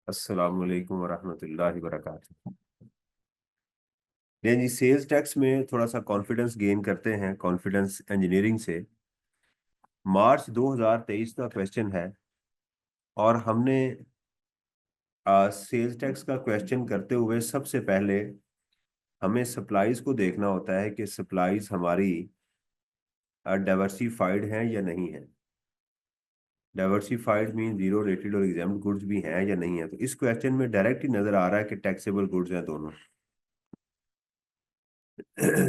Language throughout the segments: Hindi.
अस्सलाम वालेकुम वरहमतुल्लाहि वबरकातुहू। जी, सेल्स टैक्स में थोड़ा सा कॉन्फिडेंस गेन करते हैं कॉन्फिडेंस इंजीनियरिंग से। मार्च 2023 का क्वेश्चन है और हमने सेल्स टैक्स का क्वेश्चन करते हुए सबसे पहले हमें सप्लाईज को देखना होता है कि सप्लाईज हमारी डाइवर्सिफाइड हैं या नहीं है। डाइवर्सिफाइड मीन जीरो रेटेड और एग्जाम्प्ट गुड्स भी हैं या नहीं है। तो इस क्वेश्चन में डायरेक्ट ही नजर आ रहा है कि टैक्सेबल गुड्स हैं दोनों।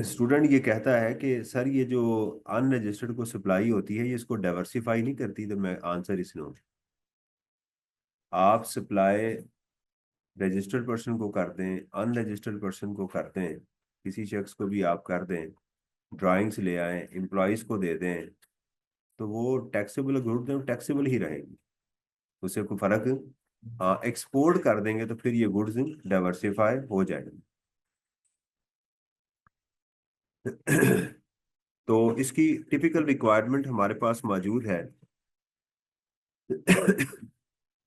स्टूडेंट ये कहता है कि सर ये जो अनरजिस्टर्ड को सप्लाई होती है ये इसको डाइवर्सिफाई नहीं करती। तो मैं आंसर इसमें हूँ, आप सप्लाई रजिस्टर्ड पर्सन को कर दें, अनरजिस्टर्ड पर्सन को कर दें, किसी शख्स को भी आप कर दें, ड्राइंग्स ले आएं, एम्प्लॉयज़ को दे दें, तो वो टैक्सेबल गुड्स टैक्सेबल ही रहेगी, उससे कोई फर्क। हाँ, एक्सपोर्ट कर देंगे तो फिर ये गुड्स डाइवर्सिफाई हो जाएंगे। तो इसकी टिपिकल रिक्वायरमेंट हमारे पास मौजूद है।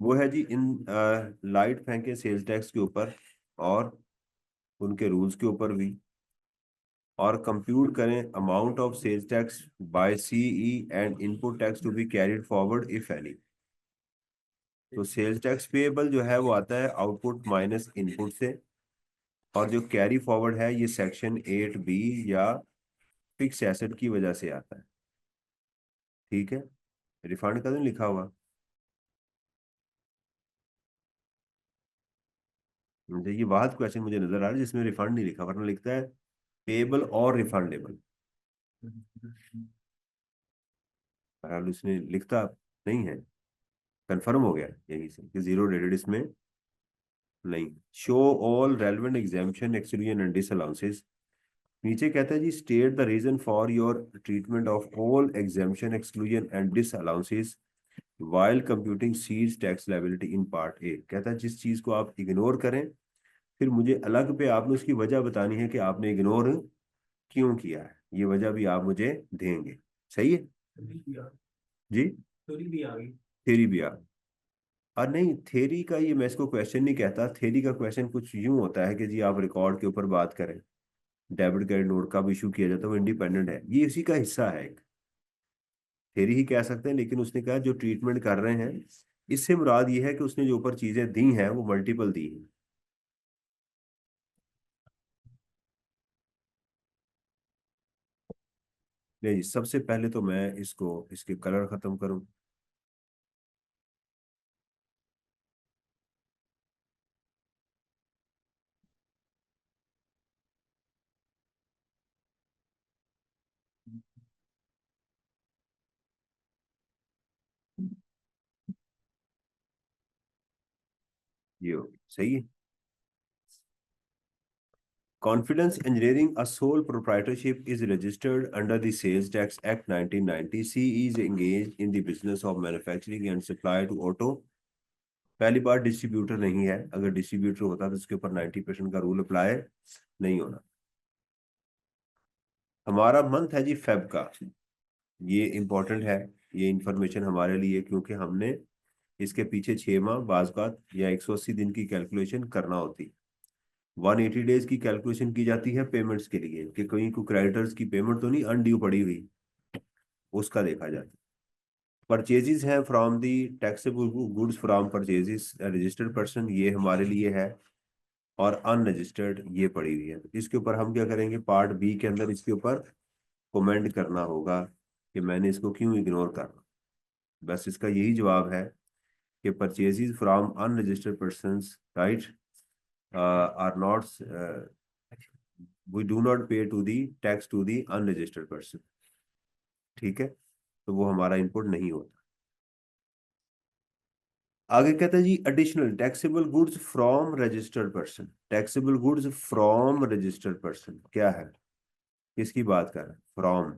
वो है जी, इन लाइट फेंके सेल्स टैक्स के ऊपर और उनके रूल्स के ऊपर भी, और कंप्यूट करें amount of sales tax by CE and input tax to be carried forward if any. तो सेल्स टैक्स पेएबल जो है वो आता है आउटपुट माइनस इनपुट से, और जो कैरी फॉरवर्ड है ये सेक्शन 8B या फिक्स एसेट की वजह से आता है। ठीक है, रिफंड का नहीं लिखा हुआ, मुझे ये वाहद क्वेश्चन मुझे नजर आ रहा है जिसमें रिफंड नहीं लिखा, वरना लिखता है पेएबल और रिफंडेबल। बहरहाल उसने लिखता नहीं है, कंफर्म हो गया यही से कि जीरो रेटेड इसमें नहीं। Show all relevant exemption exclusion and disallowances. नीचे कहता है जी state the reason for your treatment of all exemption exclusion and disallowances while computing सीज tax liability in part A. कहता है जिस चीज को आप इग्नोर करें फिर मुझे अलग पे आपने उसकी वजह बतानी है कि आपने इग्नोर क्यों किया है, ये वजह भी आप मुझे देंगे। सही है जी, थ्योरी भी आ। और नहीं, थ्योरी का ये मैं इसको क्वेश्चन नहीं कहता। थ्योरी का क्वेश्चन कुछ यूं होता है कि जी आप रिकॉर्ड के ऊपर बात करें, डेबिट क्रेडिट नोट कब इशू किया जाता है, वो इंडिपेंडेंट है, ये इसी का हिस्सा है। एक थ्योरी ही कह सकते हैं, लेकिन उसने कहा जो ट्रीटमेंट कर रहे हैं इससे मुराद ये है कि उसने जो ऊपर चीजें दी हैं वो मल्टीपल दी हैं। नहीं जी, सबसे पहले तो मैं इसको इसके कलर खत्म करूं। ये हो गया, सही है। Confidence Engineering, a sole proprietorship, is registered under the Sales Tax Act 1990. C is engaged in the business of manufacturing and supply to auto। पहली बार डिस्ट्रीब्यूटर नहीं है, अगर डिस्ट्रीब्यूटर होता तो इसके ऊपर 90% का रूल अप्लाई नहीं होना। हमारा मंथ है जी फेब का, ये इंपॉर्टेंट है ये इंफॉर्मेशन हमारे लिए, क्योंकि हमने इसके पीछे 6 माह बाज़ या 180 दिन की कैलकुलेशन करना होती। 180 डेज की कैलकुलेशन की जाती है पेमेंट्स के लिए कि कहीं को क्रेडिटर्स की पेमेंट तो नहीं अनड्यू पड़ी हुई, उसका देखा जाता है। परचेजेस हैं from the taxable goods from purchases registered person, ये हमारे लिए है, और अनरजिस्टर्ड ये पड़ी हुई है। तो इसके ऊपर हम क्या करेंगे, पार्ट बी के अंदर इसके ऊपर कमेंट करना होगा कि मैंने इसको क्यों इग्नोर करना। बस इसका यही जवाब है कि purchases from unregistered person, right, are not, we do not pay to the tax to the unregistered person. ठीक है, तो वो हमारा इनपुट नहीं होता। आगे कहता है जी additional taxable goods from registered person. Taxable goods from registered person क्या है, किसकी बात कर रहा है, फ्रॉम,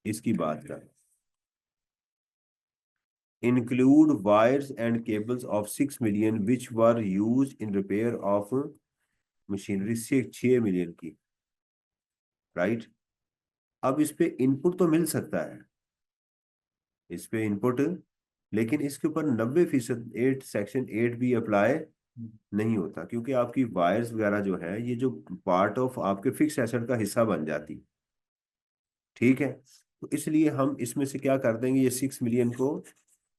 इसकी बात कर रहा है। Include wires and cables of 6 million which were use in repair of machinery से 6 million की, राइट। अब इस पे इनपुट तो मिल सकता है, इस पे इनपुट, लेकिन इसके ऊपर 90% 8 सेक्शन 8 भी अप्लाई नहीं होता, क्योंकि आपकी वायर्स वगैरह जो है ये जो पार्ट ऑफ आपके फिक्स एसेट का हिस्सा बन जाती। ठीक है, तो इसलिए हम इसमें से क्या कर देंगे, ये 6 मिलियन को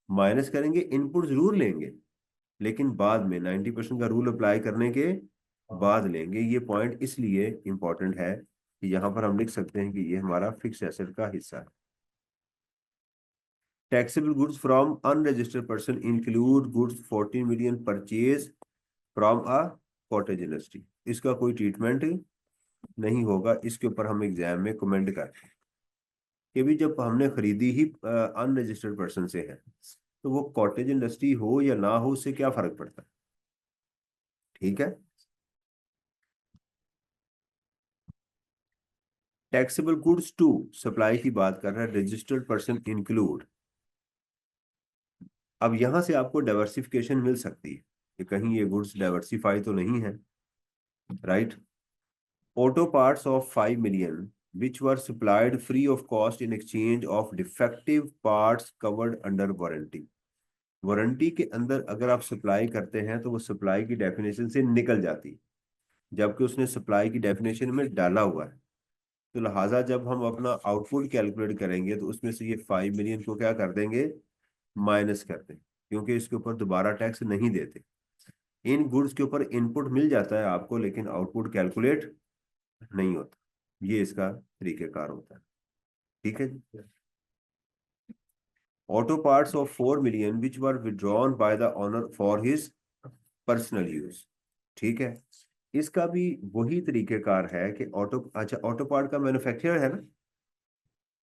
माइनस करेंगे, इनपुट जरूर लेंगे लेकिन बाद में 90% का रूल अप्लाई करने के बाद लेंगे। ये पॉइंट इसलिए इंपॉर्टेंट है कि यहाँ पर हम लिख सकते हैं कि ये हमारा फिक्स एसेट का हिस्सा है। Taxable goods from unregistered person include goods 14 million purchase from a cottage industry. इसका कोई ट्रीटमेंट नहीं होगा, इसके ऊपर हम एग्जाम में कमेंट करते हैं कि भी जब हमने खरीदी ही अनरजिस्टर्ड पर्सन से है, तो वो कॉटेज इंडस्ट्री हो या ना हो उससे क्या फर्क पड़ता है। ठीक है। टैक्सेबल गुड्स टू सप्लाई की बात कर रहा है, रजिस्टर्ड पर्सन इंक्लूड। अब यहां से आपको डाइवर्सिफिकेशन मिल सकती है कि कहीं ये गुड्स डाइवर्सिफाई तो नहीं है। Right. Auto parts of 5 million which were supplied free of cost in exchange of defective parts covered under warranty। Warranty के अंदर अगर आप सप्लाई करते हैं तो वो सप्लाई की डेफिनेशन से निकल जाती है, जबकि उसने सप्लाई की डेफिनेशन में डाला हुआ है। तो लिहाजा जब हम अपना आउटपुट कैलकुलेट करेंगे तो उसमें से ये 5 मिलियन को क्या कर देंगे, माइनस कर देंगे, क्योंकि इसके ऊपर दोबारा टैक्स नहीं देते। इन गुड्स के ऊपर इनपुट मिल जाता है आपको लेकिन आउटपुट कैलकुलेट नहीं होता। ये इसका तरीकेकार होता है। ठीक है जी। Auto parts of 4 million which were withdrawn by the owner for his personal use. ठीक है, इसका भी वही तरीकेकार है कि ऑटो, अच्छा ऑटो पार्ट का मैन्युफैक्चरर है ना,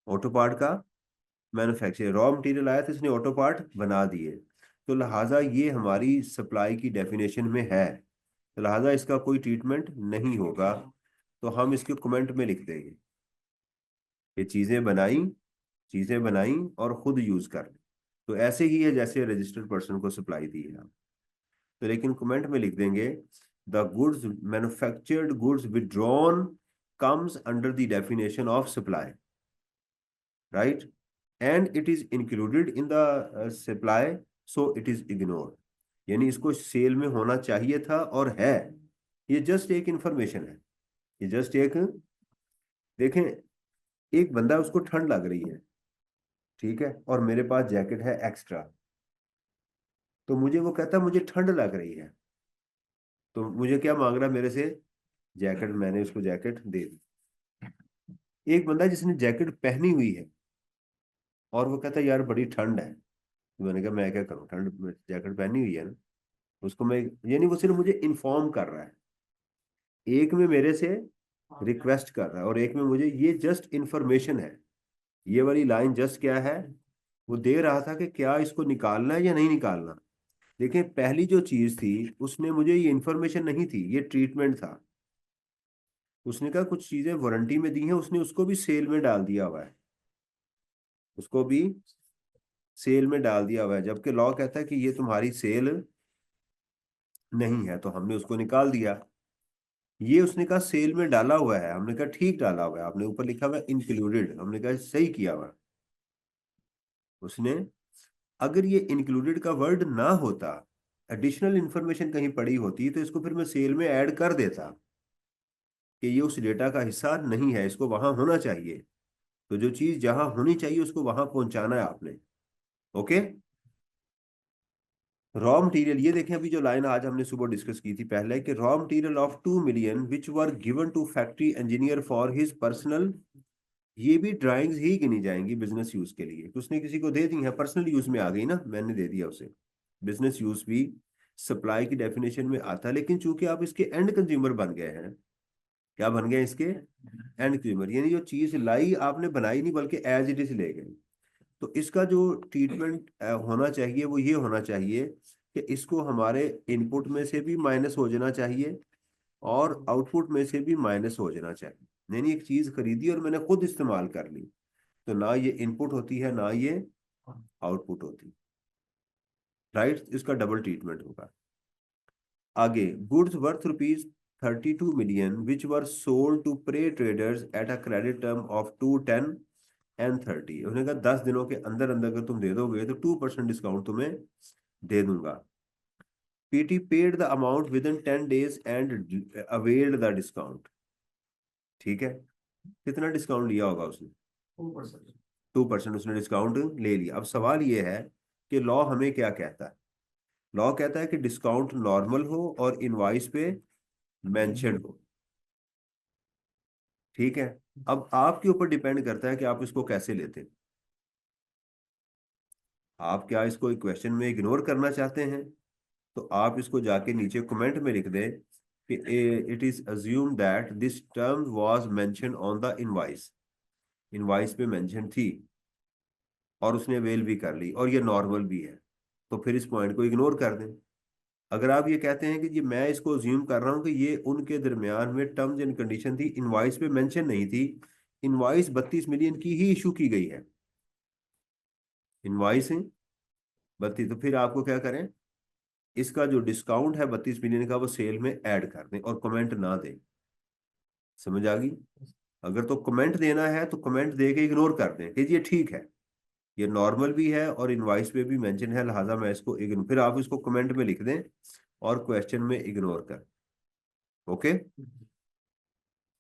ऑटो पार्ट का मैन्युफैक्चरर रॉ मटेरियल आया तो इसने ऑटो पार्ट बना दिए, तो लिहाजा ये हमारी सप्लाई की डेफिनेशन में है, तो लिहाजा इसका कोई ट्रीटमेंट नहीं होगा। तो हम इसके कमेंट में लिख देंगे कि चीजें बनाई और खुद यूज कर ली। तो ऐसे ही है जैसे रजिस्टर्ड पर्सन को सप्लाई दी है। तो लेकिन कमेंट में लिख देंगे the goods manufactured goods withdrawn comes under the definition of supply. Right. And it is included in the supply, so it is ignored. यानी इसको सेल में होना चाहिए था और है। ये जस्ट एक इंफॉर्मेशन है, ये जस्ट एक, देखें, एक बंदा उसको ठंड लग रही है, ठीक है, और मेरे पास जैकेट है एक्स्ट्रा, तो मुझे वो कहता है मुझे ठंड लग रही है, तो मुझे क्या मांग रहा है मेरे से, जैकेट। मैंने उसको जैकेट दे दी। एक बंदा जिसने जैकेट पहनी हुई है और वो कहता है यार बड़ी ठंड है, तो मैंने कहा मैं क्या करूँ, ठंड में जैकेट पहनी हुई है ना, उसको मैं, यानी वो सिर्फ मुझे इन्फॉर्म कर रहा है। एक में मेरे से रिक्वेस्ट कर रहा है और एक में मुझे, ये जस्ट इंफॉर्मेशन है। ये वाली लाइन जस्ट क्या है, वो दे रहा था कि क्या इसको निकालना है या नहीं निकालना। देखिए पहली जो चीज थी उसने मुझे ये इन्फॉर्मेशन नहीं थी, ये ट्रीटमेंट था। उसने कहा कुछ चीजें वारंटी में दी हैं, उसने उसको भी सेल में डाल दिया हुआ है, उसको भी सेल में डाल दिया हुआ है, जबकि लॉ कहता है कि ये तुम्हारी सेल नहीं है, तो हमने उसको निकाल दिया। ये उसने कहा सेल में डाला हुआ है, हमने कहा ठीक डाला हुआ है, आपने ऊपर लिखा हुआ है इंक्लूडेड, हमने कहा सही किया हुआ है। उसने, अगर ये इंक्लूडेड का वर्ड ना होता, एडिशनल इंफॉर्मेशन कहीं पड़ी होती, तो इसको फिर मैं सेल में ऐड कर देता कि ये उस डेटा का हिस्सा नहीं है, इसको वहां होना चाहिए। तो जो चीज जहां होनी चाहिए उसको वहां पहुंचाना है आपने। ओके। रॉ मटेरियल, ये देखें अभी जो लाइन आज हमने सुबह डिस्कस की थी पहले, कि raw material of 2 million which were given to factory engineer for his personal, ये भी ड्राइंग्स ही गिनी जाएंगी बिजनेस यूज के लिए, तो उसने किसी को दे दी है, पर्सनल यूज में आ गई ना, मैंने दे दिया उसे। बिजनेस यूज भी सप्लाई की डेफिनेशन में आता है, लेकिन चूंकि आप इसके एंड कंज्यूमर बन गए हैं, क्या बन गए इसके एंड कंज्यूमर, यानी जो चीज लाई आपने बनाई नहीं बल्कि एज इट इज ले गए, तो इसका जो ट्रीटमेंट होना चाहिए वो ये होना चाहिए कि इसको हमारे इनपुट में से भी माइनस हो जाना चाहिए और आउटपुट में से भी माइनस हो जाना चाहिए। यानी एक चीज खरीदी और मैंने खुद इस्तेमाल कर ली, तो ना ये इनपुट होती है ना ये आउटपुट होती। राइट, इसका डबल ट्रीटमेंट होगा। आगे, goods worth rupees 32 million which were sold to प्रे traders at a credit term of 2, 10 and 30। उन्होंने कहा 10 दिनों के अंदर अंदर अगर तुम दे दोगे तो 2% डिस्काउंट तुम्हें दे दूंगा। PT paid the amount with in 10 days and availed the discount. ठीक है, कितना डिस्काउंट लिया होगा उसने? 2% उसने डिस्काउंट ले लिया। अब सवाल ये है कि लॉ हमें क्या कहता है? लॉ कहता है कि डिस्काउंट नॉर्मल हो और इनवाइस पे मेंशन हो। ठीक है, अब आपके ऊपर डिपेंड करता है कि आप इसको कैसे लेते हैं। आप क्या इसको एक क्वेश्चन में इग्नोर करना चाहते हैं, तो आप इसको जाके नीचे कमेंट में लिख दें कि it is assume that this term was mention on the invoice, invoice पे मेंशन थी और उसने अवेल भी कर ली और ये नॉर्मल भी है, तो फिर इस पॉइंट को इग्नोर कर दें। अगर आप ये कहते हैं कि जी मैं इसको अज्यूम कर रहा हूँ कि ये उनके दरमियान में टर्म्स एंड कंडीशन थी, इनवाइस पे मेंशन नहीं थी, इनवाइस 32 मिलियन की ही इशू की गई है, इनवाइस है 32, तो फिर आपको क्या करें, इसका जो डिस्काउंट है 32 मिलियन का वो सेल में ऐड कर दें और कमेंट ना दें। समझ आ गई? अगर तो कमेंट देना है तो कमेंट दे के इग्नोर कर दें कि ये ठीक है, ये नॉर्मल भी है और इनवाइस पे भी मेंशन है, लिहाजा मैं इसको इग्नोर, फिर आप इसको कमेंट में लिख दें और क्वेश्चन में इग्नोर कर। ओके,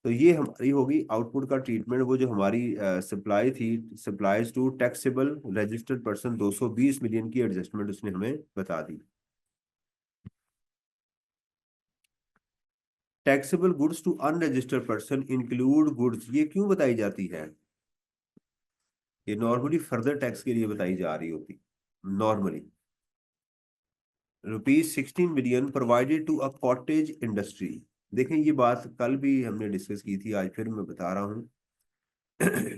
तो ये हमारी होगी आउटपुट का ट्रीटमेंट। वो जो हमारी सप्लाई थी, supplies to taxable registered person, 220 million की एडजस्टमेंट उसने हमें बता दी। Taxable goods to unregistered person include goods, ये क्यों बताई जाती है? ये नॉर्मली फर्दर टैक्स के लिए बताई जा रही होती। Normally ₹16 million provided to a cottage industry. देखें, ये बात कल भी हमने डिस्कस की थी, आज फिर मैं बता रहा हूँ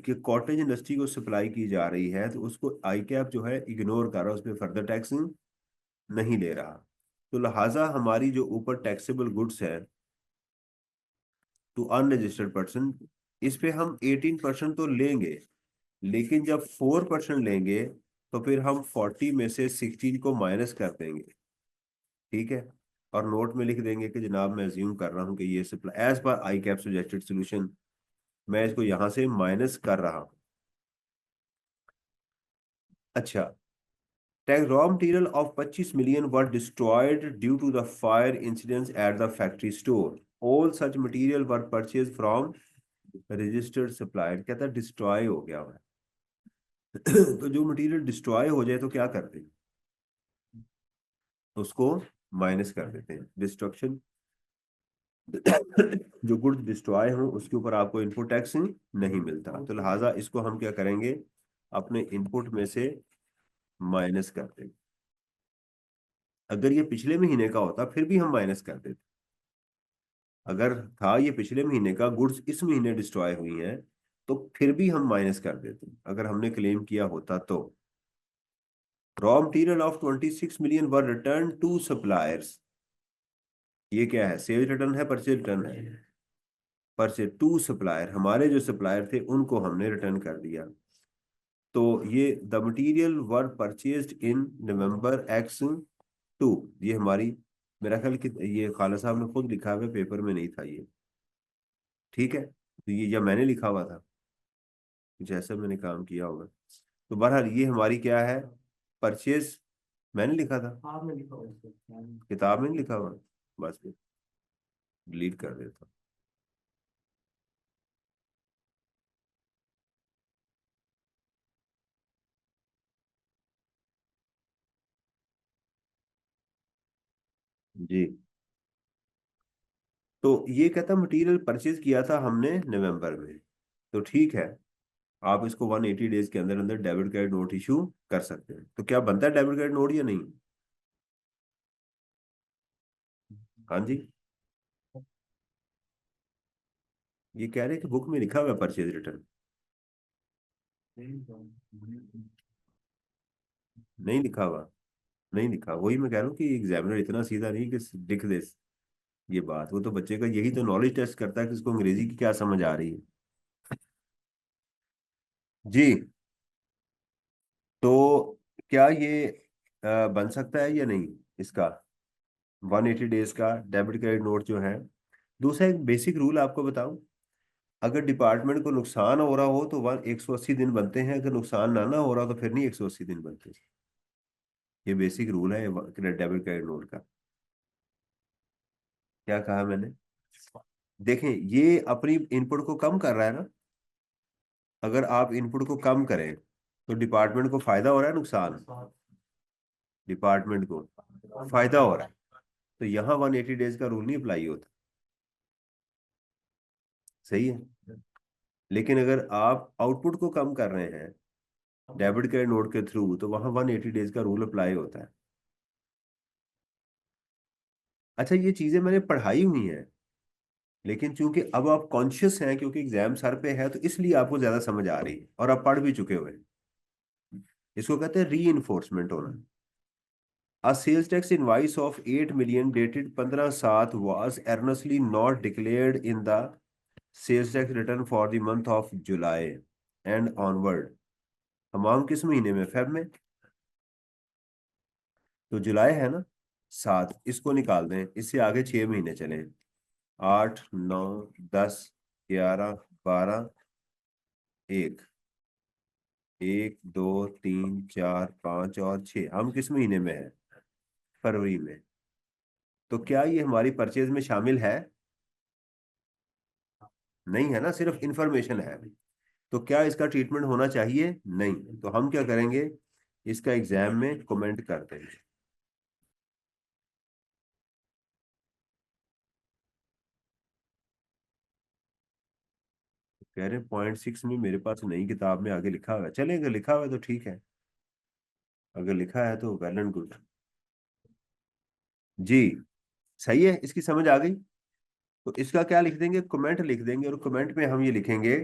कि कॉटेज इंडस्ट्री को सप्लाई की जा रही है तो उसको आई कैप जो है इग्नोर कर रहा है, उस पर फर्दर टैक्स नहीं ले रहा। तो लिहाजा हमारी जो ऊपर टैक्सेबल गुड्स है टू अनरजिस्टर्ड पर्सन, इस पे हम 18% तो लेंगे, लेकिन जब 4% लेंगे तो फिर हम 40 में से 16 को माइनस कर देंगे। ठीक है, और नोट में लिख देंगे कि जनाब मैं अज्यूम कर रहा हूँ कि ये सप्लाई एज पर आई कैप सजेस्टेड सोल्यूशन, मैं इसको यहां से माइनस कर रहा हूँ। अच्छा, टैग raw material of 25 million were destroyed due to the fire incidents at the factory store, all such material were purchase from registered supplier. कहता है डिस्ट्रॉय हो गया है तो जो मटेरियल डिस्ट्रॉय हो जाए तो क्या करते हैं, उसको माइनस कर देते हैं। डिस्ट्रक्शन जो गुड्स डिस्ट्रॉय हो उसके ऊपर आपको इनपुट टैक्स नहीं मिलता, तो लिहाजा इसको हम क्या करेंगे, अपने इनपुट में से माइनस कर देंगे। अगर ये पिछले महीने का होता फिर भी हम माइनस कर देते। अगर था ये पिछले महीने का, गुड्स इस महीने डिस्ट्रॉय हुई हैं, तो फिर भी हम माइनस कर देते अगर हमने क्लेम किया होता तो। Raw material of 26 million were return to suppliers, ये क्या है, सेल रिटर्न है, परचेज रिटर्न है? परचेज टू सप्लायर, हमारे जो सप्लायर थे उनको हमने रिटर्न कर दिया। तो ये the material were purchased in November X2, ये हमारी, मेरा ख्याल कि ये खाला साहब ने खुद लिखा हुआ है, पेपर में नहीं था ये। ठीक है, तो ये या मैंने लिखा हुआ था, कुछ ऐसा मैंने काम किया होगा। तो बहरहाल ये हमारी क्या है, परचेज, मैंने लिखा था, आपने लिखा हुआ, किताब में नहीं लिखा हुआ, बस डिलीट कर देता जी। तो ये कहता मटेरियल परचेज किया था हमने नवंबर में, तो ठीक है, आप इसको 180 डेज के अंदर अंदर डेबिट क्रेडिट नोट इशू कर सकते हैं। तो क्या बनता है डेबिट क्रेडिट नोट या नहीं? हाँ जी, ये कह रहे हैं कि बुक में लिखा हुआ है परचेज रिटर्न, नहीं लिखा हुआ, नहीं लिखा, वही मैं कह रहा हूँ कि एग्जामिनर इतना सीधा नहीं कि लिख दे ये बात। वो तो बच्चे का यही तो नॉलेज टेस्ट करता है कि इसको अंग्रेजी की क्या समझ आ रही है। जी, तो क्या ये बन सकता है या नहीं इसका, 180 डेज का डेबिट क्रेडिट नोट जो है? दूसरा एक बेसिक रूल आपको बताऊं, अगर डिपार्टमेंट को नुकसान हो रहा हो तो 180 दिन बनते हैं, अगर नुकसान ना हो रहा तो फिर नहीं 180 दिन बनते। ये बेसिक रूल है डेबिट क्रेडिट नोट का। क्या कहा मैंने? देखें, ये अपनी इनपुट को कम कर रहा है ना। अगर आप इनपुट को कम करें तो डिपार्टमेंट को फायदा हो रहा है, नुकसान? डिपार्टमेंट को फायदा हो रहा है। तो यहाँ 180 डेज का रूल नहीं अप्लाई होता। सही है। लेकिन अगर आप आउटपुट को कम कर रहे हैं डेबिट क्रेडिट नोट के थ्रू, तो वहां 180 डेज का रूल अप्लाई होता है। अच्छा, ये चीजें मैंने पढ़ाई हुई हैं, लेकिन चूंकि अब आप कॉन्शियस हैं क्योंकि एग्जाम सर पे है, तो इसलिए आपको ज्यादा समझ आ रही है और आप पढ़ भी चुके हुए हैं। इसको कहते हैं री इन्फोर्समेंट होना। A sales tax invoice of 8 million dated 15/7 was erroneously not declared in the sales tax return for the month of July and onward. तमाम किस महीने में? फेब में। तो जुलाई है ना, 7, इसको निकाल दें, इससे आगे 6 महीने चले। 8, 9, 10, 11, 12, 1, 1, 2, 3, 4, 5 और 6। हम किस महीने में है? फरवरी में। तो क्या ये हमारी परचेज में शामिल है? नहीं है ना, सिर्फ इंफॉर्मेशन है। तो क्या इसका ट्रीटमेंट होना चाहिए? नहीं। तो हम क्या करेंगे, इसका एग्जाम में कमेंट कर देंगे। कह रहे 0.6 में मेरे पास नई किताब में आगे लिखा हुआ है। चलेगा, लिखा हुआ है तो ठीक है। अगर लिखा है तो वेल एंड गुड। जी, सही है। इसकी समझ आ गई। तो इसका क्या लिख देंगे, कमेंट लिख देंगे, और कमेंट में हम ये लिखेंगे,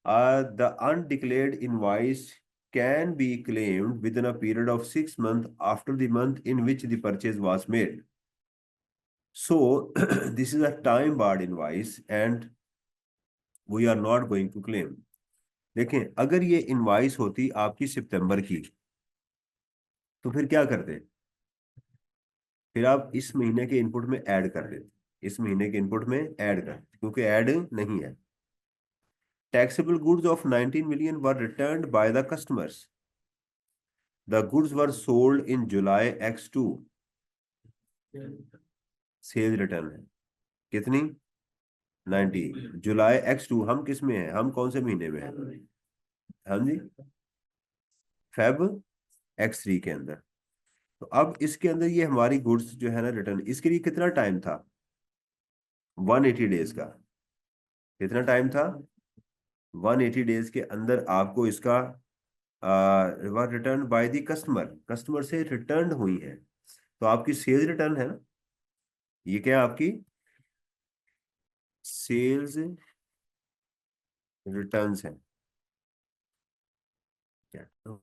the undeclared invoice can be claimed within a period of 6 months after the month in which the purchase was made. So this is a time barred invoice and we are not going to claim. देखें, अगर ये इनवॉइस होती आपकी सितंबर की, तो फिर क्या करते? फिर आप इस महीने के इनपुट में ऐड कर देते। इस महीने के इनपुट में ऐड कर, क्योंकि ऐड नहीं है। Taxable goods of 19 million were returned by the customers. The goods were sold in July X2। Cell return है कितनी? 90। जुलाई X2 हम किस में है? हम कौन से महीने में है? हाँ जी, फेब X3 के अंदर। तो अब इसके अंदर ये हमारी गुड्स जो है ना रिटर्न, इसके लिए कितना टाइम था? 180 डेज का। कितना टाइम था? 180 डेज के अंदर आपको इसका return by the customer, customer से रिटर्न हुई है। तो आपकी सेल्स रिटर्न है ना, ये क्या है आपकी? सेल्स रिटर्न्स है क्या?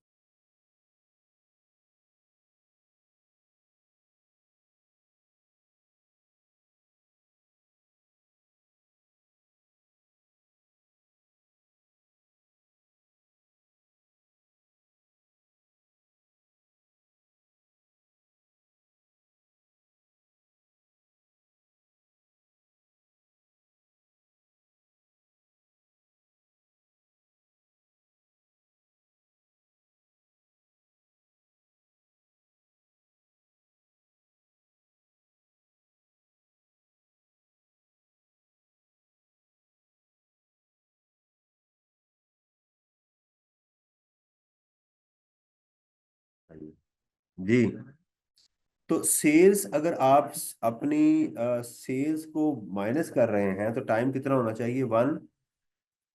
जी, तो सेल्स अगर आप अपनी सेल्स को माइनस कर रहे हैं तो टाइम कितना होना चाहिए? 1।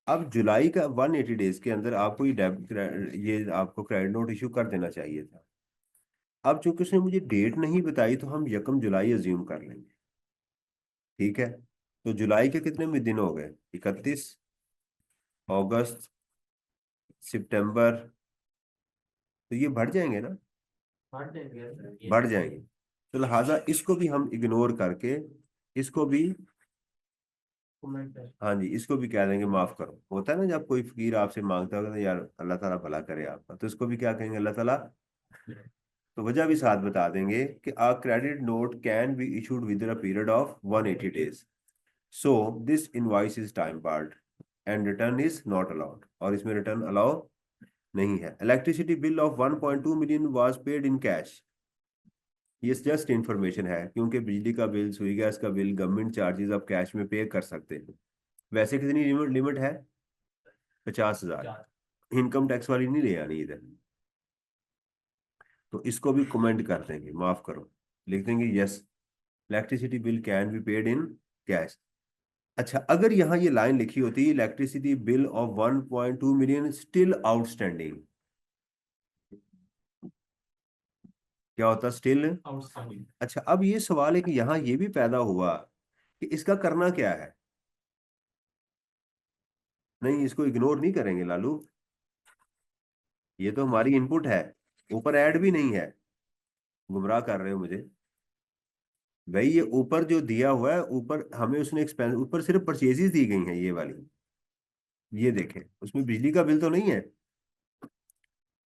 अब जुलाई का 180 डेज के अंदर आपको ये आपको क्रेडिट नोट इशू कर देना चाहिए था। अब चूंकि उसने मुझे डेट नहीं बताई, तो हम 1 जुलाई अज्यूम कर लेंगे। ठीक है। तो जुलाई के कितने में दिन हो गए? 31, अगस्त, सितंबर। तो ये बढ़ जाएंगे ना? बढ़ जाएंगे। तो लिहाजा इसको भी हम इग्नोर करके, इसको भी, हाँ जी, इसको भी कह देंगे माफ करो। होता है ना, जब कोई फकीर आपसे मांगता होगा तो यार अल्लाह ताला भला करे आपका, तो इसको भी क्या कहेंगे? अल्लाह ताला। तो वजह भी साथ बता देंगे कि a credit note can be issued within a period of 180 days. So this invoice is time barred and return is not allowed. और इसमें रिटर्न अलाउ नहीं है। Electricity bill of 1.2 million was paid in cash. ये जस्ट इंफॉर्मेशन है, क्योंकि बिजली का बिल, सुई गैस का बिल, गवर्नमेंट चार्जेस आप कैश में पे कर सकते हैं। वैसे कितनी लिमिट लिमिट है? 50,000। इनकम टैक्स वाली नहीं ले आनी इधर। तो इसको भी कमेंट कर देंगे, माफ करो, लिख देंगे yes, electricity bill can be paid in cash. अच्छा, अगर यहाँ ये लाइन लिखी होती, electricity bill of 1.2 million still outstanding, क्या होता? Still outstanding. अच्छा, अब ये सवाल है कि यहाँ ये भी पैदा हुआ कि इसका करना क्या है। नहीं, इसको इग्नोर नहीं करेंगे लालू, ये तो हमारी इनपुट है, ऊपर ऐड भी नहीं है। गुमराह कर रहे हो मुझे भाई, ये ऊपर जो दिया हुआ है, ऊपर हमें उसने एक्सपेंस, ऊपर सिर्फ परचेजेस दी गई हैं ये वाली, ये देखें, उसमें बिजली का बिल तो नहीं है।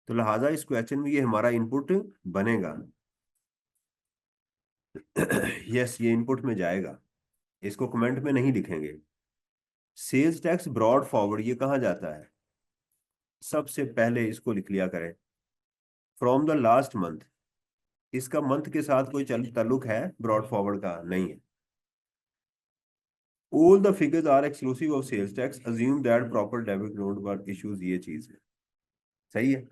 तो लिहाजा इस क्वेश्चन में ये हमारा इनपुट बनेगा। यस, ये इनपुट में जाएगा, इसको कमेंट में नहीं लिखेंगे। सेल्स टैक्स ब्रॉड फॉरवर्ड ये कहाँ जाता है? सबसे पहले इसको लिख लिया करें, फ्रॉम द लास्ट मंथ। इसका मंथ के साथ कोई ताल्लुक है ब्रॉड फॉरवर्ड का? नहीं है। All the figures are exclusive of sales tax, assume that proper debit note were issues, ये चीज है। सही है।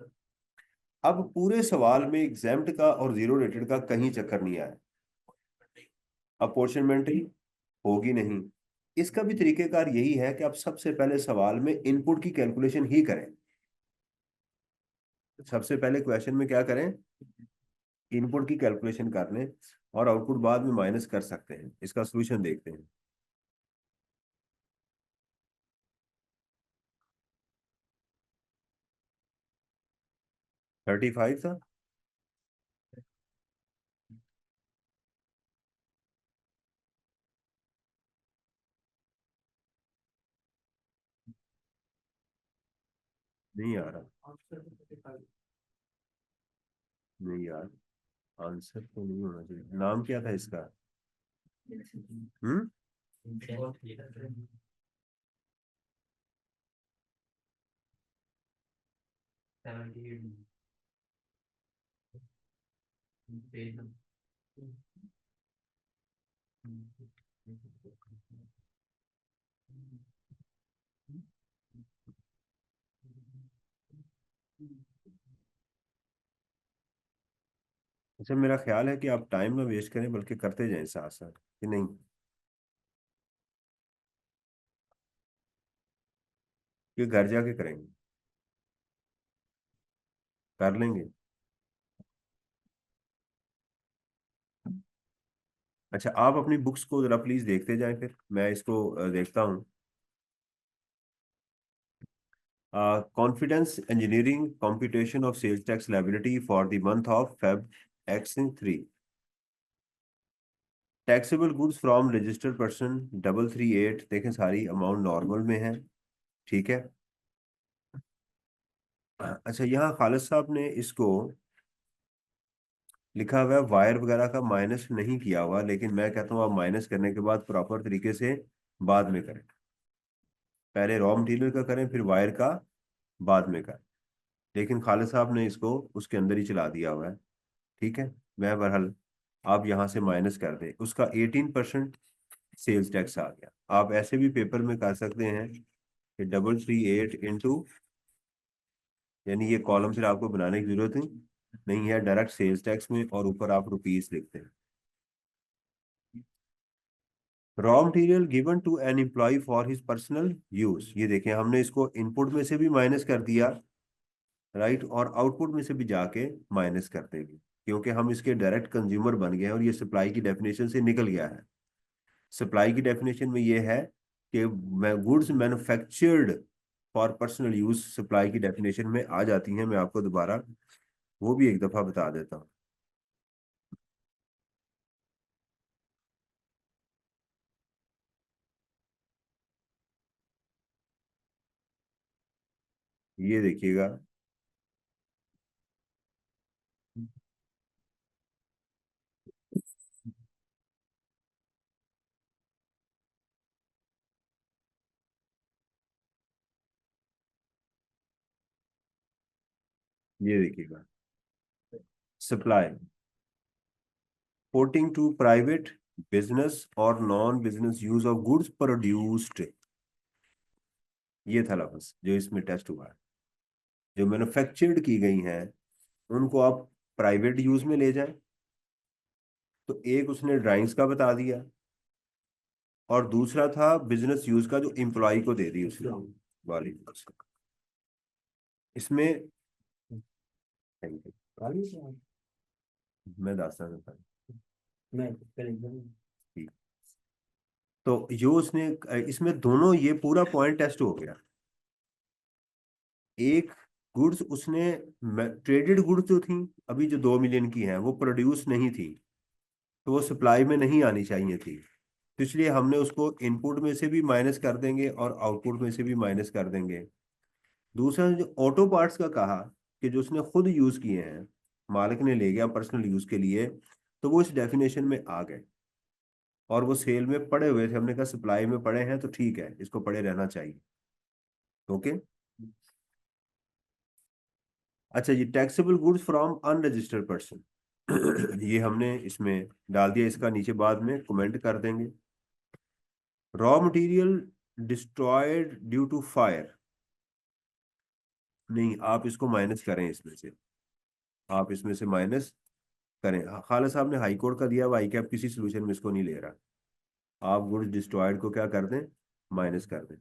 अब पूरे सवाल में एग्जेम्प्ट का और जीरो रेटेड का कहीं चक्कर नहीं आया। अपॉर्चुनिटी होगी नहीं। इसका भी तरीकेकार यही है कि आप सबसे पहले सवाल में इनपुट की कैलकुलेशन ही करें। सबसे पहले क्वेश्चन में क्या करें? इनपुट की कैलकुलेशन कर लें, और आउटपुट बाद में माइनस कर सकते हैं। इसका सोल्यूशन देखते हैं। 35 था। नहीं आ रहा। नहीं यार, आंसर तो नहीं होना चाहिए। नाम क्या था इसका? हम्म। अच्छा, मेरा ख्याल है कि आप टाइम ना वेस्ट करें, बल्कि करते जाएं साथ साथ, कि नहीं? कि घर जाके करेंगे? कर लेंगे। अच्छा, आप अपनी बुक्स को जरा प्लीज देखते जाएं, फिर मैं इसको देखता हूँ। Confidence engineering computation of sales tax liability for the month of Feb X3। Taxable goods from registered person 338, देखें सारी अमाउंट नॉर्मल में है। ठीक है। अच्छा, यहाँ खालिद साहब ने इसको लिखा हुआ है, वायर वगैरह का माइनस नहीं किया हुआ, लेकिन मैं कहता हूँ आप माइनस करने के बाद प्रॉपर तरीके से बाद में करें। पहले रॉ मटेरियल का करें, फिर वायर का बाद में करें। लेकिन खालिद साहब ने इसको उसके अंदर ही चला दिया हुआ है। ठीक है। मैं बहरहाल, आप यहाँ से माइनस कर दें, उसका 18% सेल्स टैक्स आ गया। आप ऐसे भी पेपर में कर सकते हैं कि 338 इंटू, यानी ये कॉलम फिर आपको बनाने की जरूरत नहीं है, डायरेक्ट सेल्स टैक्स में, और ऊपर आप रुपीस लिखते हैं। Raw material given to an employ for his personal use, ये देखें हमने इसको इनपुट में से भी माइनस कर दिया, राइट, और आउटपुट में से भी जाके माइनस कर देंगे, क्योंकि हम इसके डायरेक्ट कंज्यूमर बन गए हैं और ये सप्लाई की डेफिनेशन से निकल गया है। सप्लाई की डेफिनेशन में ये है कि goods manufactured for personal use supply की डेफिनेशन में आ जाती हैं। मैं आपको दोबारा वो भी एक दफा बता देता हूँ। ये देखिएगा। ये देखिएगा, supply, porting to private business और non business use of goods produced, ये था लफ्ज जो इसमें टेस्ट हुआ है। जो मैन्युफैक्चर्ड की गई हैं उनको आप प्राइवेट यूज में ले जाएं, तो एक उसने ड्राइंग्स का बता दिया, और दूसरा था बिजनेस यूज का जो एम्प्लॉय को दे दी उसने वाली। इसमें मैं दास्तां था ठीक। तो यो उसने इसमें दोनों ये पूरा पॉइंट टेस्ट हो गया। एक गुड्स उसने ट्रेडेड गुड्स जो थी अभी जो 2 मिलियन की हैं वो प्रोड्यूस नहीं थी, तो वो सप्लाई में नहीं आनी चाहिए थी, तो इसलिए हमने उसको इनपुट में से भी माइनस कर देंगे और आउटपुट में से भी माइनस कर देंगे। दूसरा जो ऑटो पार्ट्स का कहा कि जो उसने खुद यूज किए हैं, मालिक ने ले गया पर्सनल यूज के लिए, तो वो इस डेफिनेशन में आ गए और वो सेल में पड़े हुए थे। हमने कहा सप्लाई में पड़े हैं तो ठीक है, इसको पड़े रहना चाहिए। ओके। अच्छा जी, taxable goods from unregistered person ये हमने इसमें डाल दिया, इसका नीचे बाद में कमेंट कर देंगे। Raw material destroyed due to fire, नहीं आप इसको माइनस करें इसमें से, आप इसमें से माइनस करें। खालिद साहब ने हाई कोर्ट का दिया, वाई कैप किसी सोल्यूशन में इसको नहीं ले रहा। आप गुड्स डिस्ट्रॉयड को क्या कर दें, माइनस कर दें।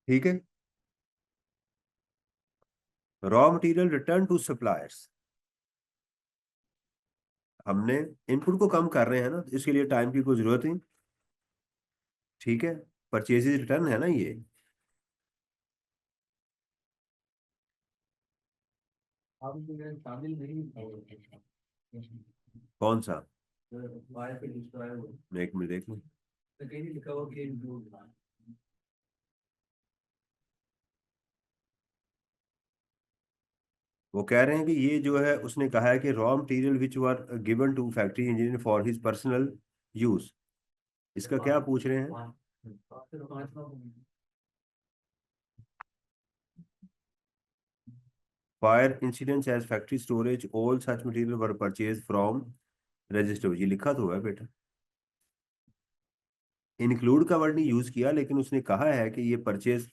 ठीक है। Raw material return to suppliers, हमने इनपुट को कम कर रहे हैं ना, तो इसके लिए टाइम की कोई जरूरत नहीं। ठीक है, परचेजेज रिटर्न है ना ये। कौन सा, मैं एक मिनट देख लूं। वो कह रहे हैं कि ये जो है उसने कहा है कि raw material which were given to factory engineer for his personal use, इसका क्या पूछ रहे हैं। Fire incidents as factory storage all such material were purchase from register, ये लिखा तो है बेटा। इंक्लूड का वर्ड नहीं यूज किया, लेकिन उसने कहा है कि ये purchase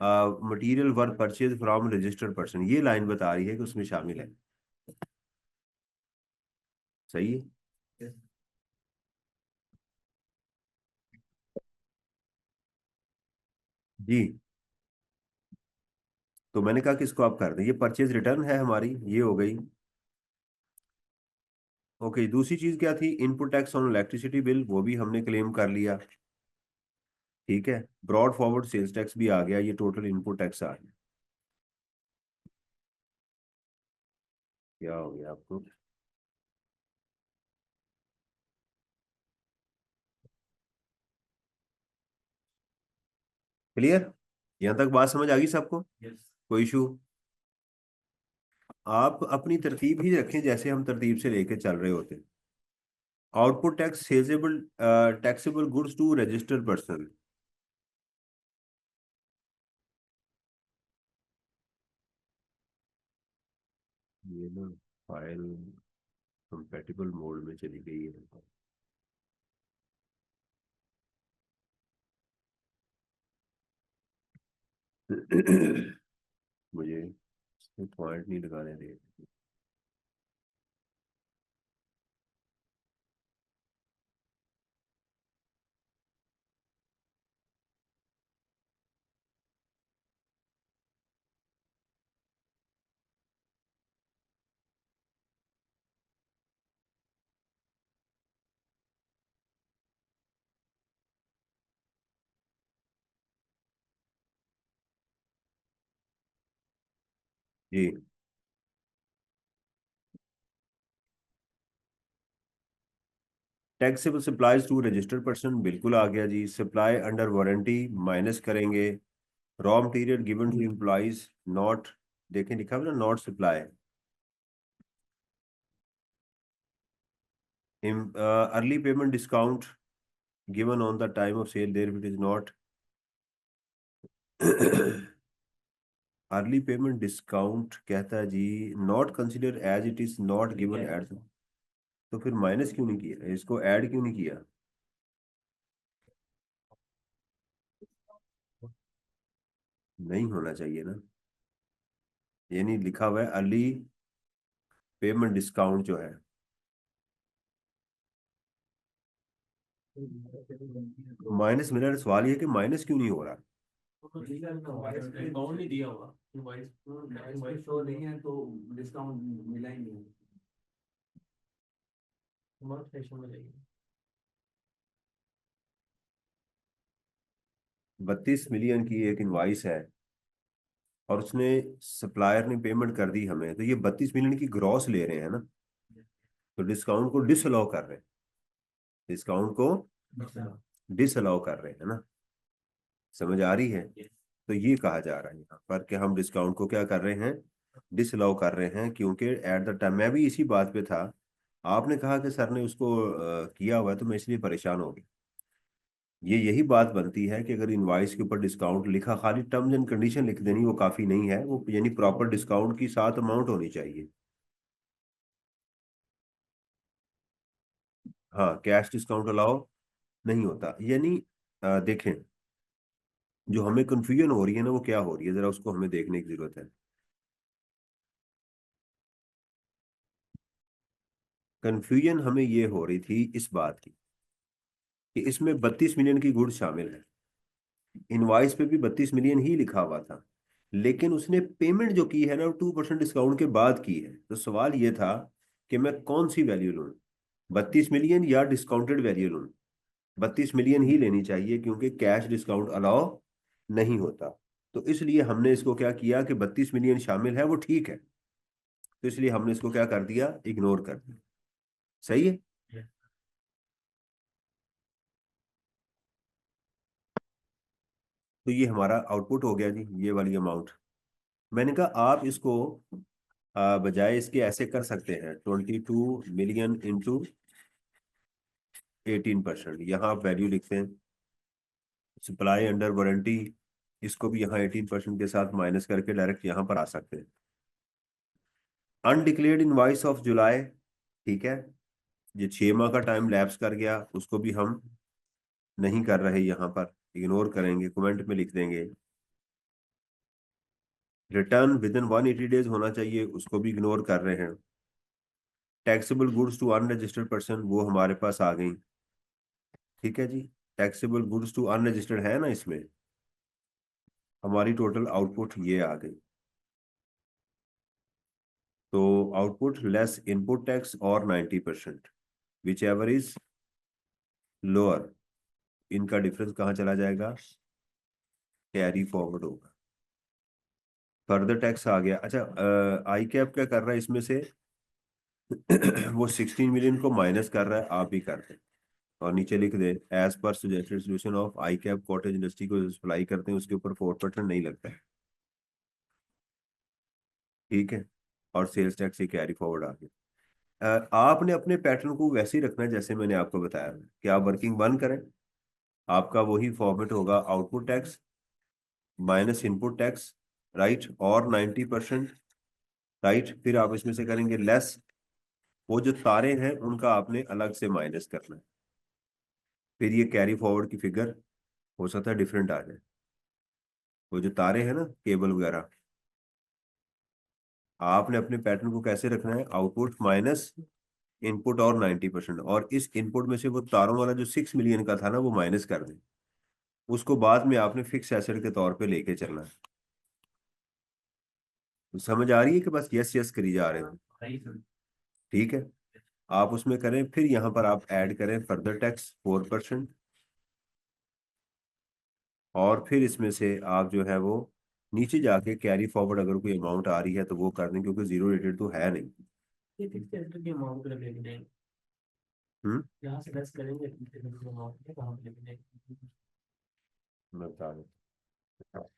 material were purchase from registered person, ये लाइन बता रही है कि उसमें शामिल है। सही है जी। तो मैंने कहा कि इसको आप कर दें, ये परचेज रिटर्न है हमारी, ये हो गई। ओके, दूसरी चीज क्या थी, input tax on electricity bill, वो भी हमने क्लेम कर लिया। ठीक है, ब्रॉड फॉरवर्ड सेल्स टैक्स भी आ गया, ये टोटल इनपुट टैक्स आ गया। क्या हो गया आपको। क्लियर, यहाँ तक बात समझ आ गई सबको। कोई इशू। आप अपनी तरतीब ही रखें जैसे हम तरतीब से लेके चल रहे होते हैं। Output tax chargeable taxable goods to registered person, ये ना फाइल कंपैटिबल मोड में चली गई है। मुझे पॉइंट नहीं लगाने दे। जी, taxable supplies to registered person बिल्कुल आ गया जी। सप्लाई अंडर वारंटी माइनस करेंगे। Raw material given to employees not, देखें लिखा हुआ ना, not supply. Early payment discount given on the time of sale, there it is not early payment discount कहता है जी not consider as it is not given at, तो फिर माइनस क्यों नहीं किया, इसको ऐड क्यों नहीं किया? नहीं होना चाहिए ना, यानी लिखा हुआ है अर्ली पेमेंट डिस्काउंट जो है, माइनस मेरा सवाल ये है कि माइनस क्यों नहीं हो रहा? डिस्काउंट नहीं दिया होगा, इनवॉइस इनवॉइस शो नहीं है तो डिस्काउंट मिला ही नहीं। बहुत फ्रेश हो जाएगी। 32 मिलियन की एक इनवाइस है और उसने सप्लायर ने पेमेंट कर दी हमें, तो ये 32 मिलियन की ग्रॉस ले रहे हैं ना, तो डिस्काउंट को डिसअलाउ कर रहे हैं, डिस्काउंट को डिसअलाउ कर रहे हैं ना, समझ आ रही है? तो ये कहा जा रहा है यहाँ पर कि हम डिस्काउंट को क्या कर रहे हैं, डिसअलाउ कर रहे हैं, क्योंकि एट द टाइम मैं भी इसी बात पे था, आपने कहा कि सर ने उसको किया हुआ है, तो मैं इसलिए परेशान हो गया। ये यही बात बनती है कि अगर इनवाइस के ऊपर डिस्काउंट लिखा, खाली टर्म्स एंड कंडीशन लिख देनी वो काफी नहीं है, वो यानी प्रॉपर डिस्काउंट की साथ अमाउंट होनी चाहिए। हाँ, कैश डिस्काउंट अलाउ नहीं होता, यानी देखें, जो हमें कंफ्यूजन हो रही है ना, वो क्या हो रही है, जरा उसको हमें देखने की जरूरत है। कंफ्यूजन हमें ये हो रही थी इस बात की कि इसमें 32 मिलियन की गुड्स शामिल है, इनवाइस पे भी 32 मिलियन ही लिखा हुआ था, लेकिन उसने पेमेंट जो की है ना, वो 2% डिस्काउंट के बाद की है, तो सवाल ये था कि मैं कौन सी वैल्यू लूँ, 32 मिलियन या डिस्काउंटेड वैल्यू लूँ? 32 मिलियन ही लेनी चाहिए, क्योंकि कैश डिस्काउंट अलाउ नहीं होता। तो इसलिए हमने इसको क्या किया कि 32 मिलियन शामिल है वो ठीक है, तो इसलिए हमने इसको क्या कर दिया, इग्नोर कर दिया। सही है। तो ये हमारा आउटपुट हो गया जी, ये वाली अमाउंट। मैंने कहा आप इसको बजाय इसके ऐसे कर सकते हैं, 22 मिलियन इंटू 18%, यहाँ आप वैल्यू लिखते हैं, सप्लाई अंडर वारंटी, इसको भी यहाँ 18% के साथ माइनस करके डायरेक्ट यहाँ पर आ सकते हैं। अनडिक्लेयर्ड इनवाइस ऑफ जुलाई, ठीक है, ये 6 माह का टाइम लैप्स कर गया, उसको भी हम नहीं कर रहे, यहाँ पर इग्नोर करेंगे, कमेंट में लिख देंगे। रिटर्न विद इन 180 डेज होना चाहिए, उसको भी इग्नोर कर रहे हैं। Taxable goods to unregistered person, वो हमारे पास आ गई, ठीक है जी। टैक्सेबल गुड्स टू अनरजिस्टर्ड है ना इसमें, हमारी टोटल आउटपुट ये आ गई। तो आउटपुट लेस इनपुट टैक्स और 90%, विच एवर इज लोअर, इनका डिफरेंस कहाँ चला जाएगा, कैरी फॉरवर्ड होगा। फर्दर टैक्स आ गया। अच्छा, आई कैप क्या कर रहा है इसमें से? वो 16 मिलियन को माइनस कर रहा है, आप ही कर रहे हैं, और नीचे लिख दे as per suggested solution of ICAP cottage industry को सप्लाई करते हैं, उसके ऊपर 4% नहीं लगता है, ठीक है, और सेल्स टैक्स से कैरी फॉरवर्ड आ गया। आपने अपने पैटर्न को वैसे ही रखना है जैसे मैंने आपको बताया कि आप वर्किंग बंद करें, आपका वही फॉर्मेट होगा, output tax minus input tax, right, और 90%, राइट, फिर आप इसमें से करेंगे लेस, वो जो तारे हैं उनका आपने अलग से माइनस करना है, फिर ये कैरी फॉरवर्ड की फिगर हो सकता है डिफरेंट आ जाए, वो जो तारे हैं ना केबल वगैरह, आपने अपने पैटर्न को कैसे रखना है, आउटपुट माइनस इनपुट और 90%, और इस इनपुट में से वो तारों वाला जो 6 मिलियन का था ना, वो माइनस कर दें, उसको बाद में आपने फिक्स एसेट के तौर पे लेके चलना है। तो समझ आ रही है कि बस यस यस करी जा रहे हो, ठीक है, आप उसमें करें, फिर यहाँ पर आप ऐड करें फर्दर टैक्स 4%, और फिर इसमें से आप जो है वो नीचे जाके कैरी फॉरवर्ड अगर कोई अमाउंट आ रही है तो वो कर दें, क्योंकि जीरो रेटेड तो है नहीं। ये फिक्स एसेट की अमाउंट को लेके देंगे, हम्म। यहाँ से लेस करेंगे फिक्स एसेट की अमाउंट को कहाँ पे लेके देंगे। मैं बता देता हूँ।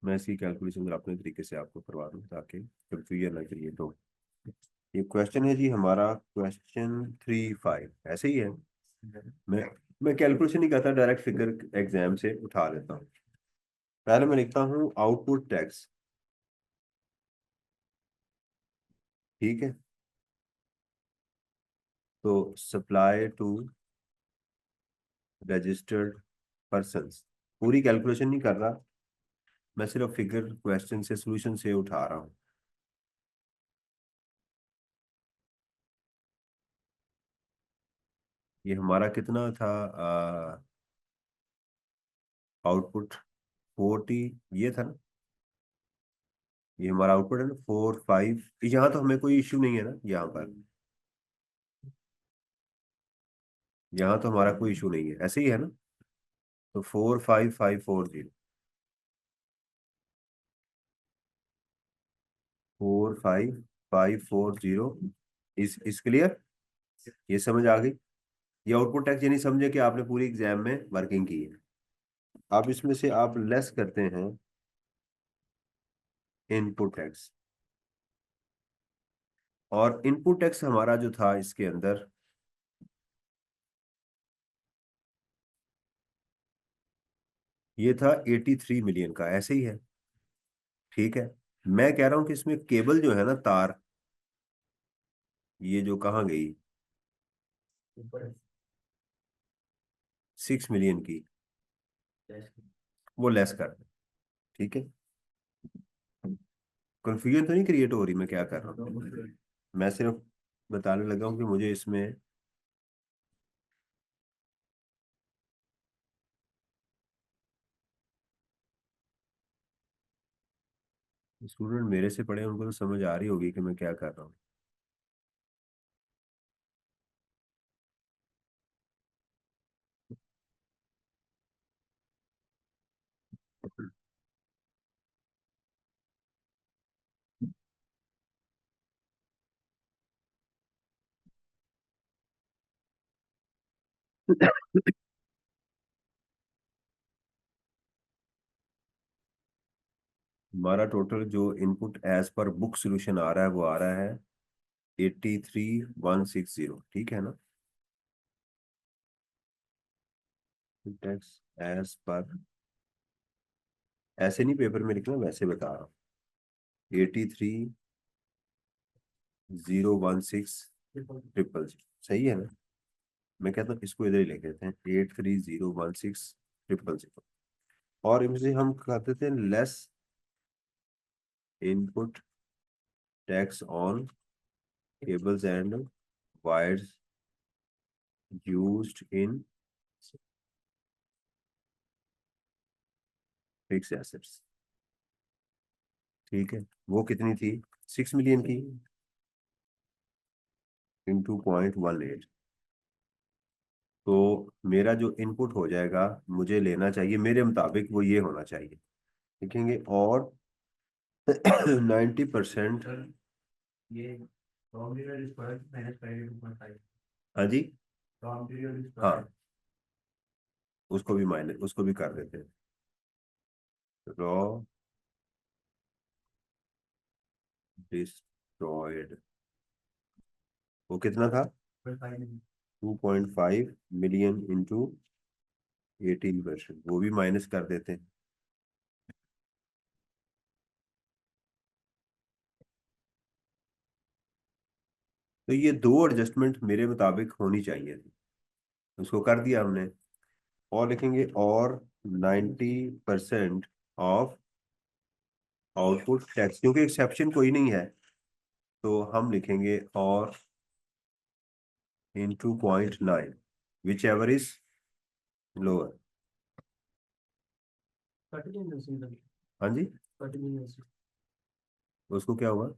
मैं इसकी कैलकुलेशन अपने तरीके से आपको करवा दूँ ताकि कंफ्यूजन ना क्रिएट हो। ये क्वेश्चन है जी हमारा, क्वेश्चन 3-5 ऐसे ही है। मैं मैं कैलकुलेशन नहीं करता, डायरेक्ट फिगर एग्जाम से उठा लेता हूँ। पहले मैं लिखता हूं आउटपुट टैक्स, ठीक है। तो सप्लाई टू रजिस्टर्ड पर्सन्स, पूरी कैलकुलेशन नहीं कर रहा मैं, सिर्फ फिगर क्वेश्चन से सॉल्यूशन से उठा रहा हूँ। ये हमारा कितना था आउटपुट 40, ये था ना, ये हमारा आउटपुट है ना 4 5। यहाँ तो हमें कोई इश्यू नहीं है ना, यहाँ पर, यहाँ तो हमारा कोई इशू नहीं है, ऐसे ही है ना। तो 4 5 5 4 0, 4 5 5 4 0 इस क्लियर, ये समझ आ गई। ये आउटपुट टैक्स, ये नहीं समझे कि आपने पूरी एग्जाम में वर्किंग की है। आप इसमें से आप लेस करते हैं इनपुट टैक्स, और इनपुट टैक्स हमारा जो था इसके अंदर, ये था 83 मिलियन का, ऐसे ही है, ठीक है। मैं कह रहा हूं कि इसमें केबल जो है ना, तार, ये जो कहाँ गई, 6 मिलियन की, वो लेस कर दें, ठीक है। कंफ्यूजन तो नहीं क्रिएट हो रही मैं क्या कर रहा हूँ, मैं सिर्फ बताने लगा हूँ कि मुझे इसमें, स्टूडेंट मेरे से पढ़े उनको तो समझ आ रही होगी कि मैं क्या कर रहा हूँ। हमारा टोटल जो input as per book solution आ रहा है, वो आ रहा है 83,160, ठीक है ना। टैक्स एज पर, ऐसे नहीं पेपर में लिखना, वैसे बता रहा हूँ, 83,016,000, सही है ना। मैं कहता हूँ इसको इधर ही लिख देते हैं, 83,016,000, और इनसे हम कहते थे less input tax on cables and wires used in fixed assets, ठीक है। वो कितनी थी, 6 मिलियन की, इंटू 0.18। तो मेरा जो इनपुट हो जाएगा, मुझे लेना चाहिए मेरे मुताबिक वो ये होना चाहिए, लिखेंगे, और 90%। ये रॉ मटेरियल स्क्वायर माइनस 2.5, हाँ जी, रॉ मटेरियल हाँ, स्क्वायर उसको भी माइनस, उसको भी कर देते हैं, रॉ डिस्ट्रॉयड, वो कितना था, 2.5 मिलियन इंटू 18%, वो भी माइनस कर देते हैं। तो ये दो एडजस्टमेंट मेरे मुताबिक होनी चाहिए थी, उसको कर दिया हमने। और लिखेंगे, और 90% ऑफ आउटपुट टैक्स, क्योंकि एक्सेप्शन कोई नहीं है, तो हम लिखेंगे और into 0.9, which ever is lower. हाँ जी, उसको क्या हुआ,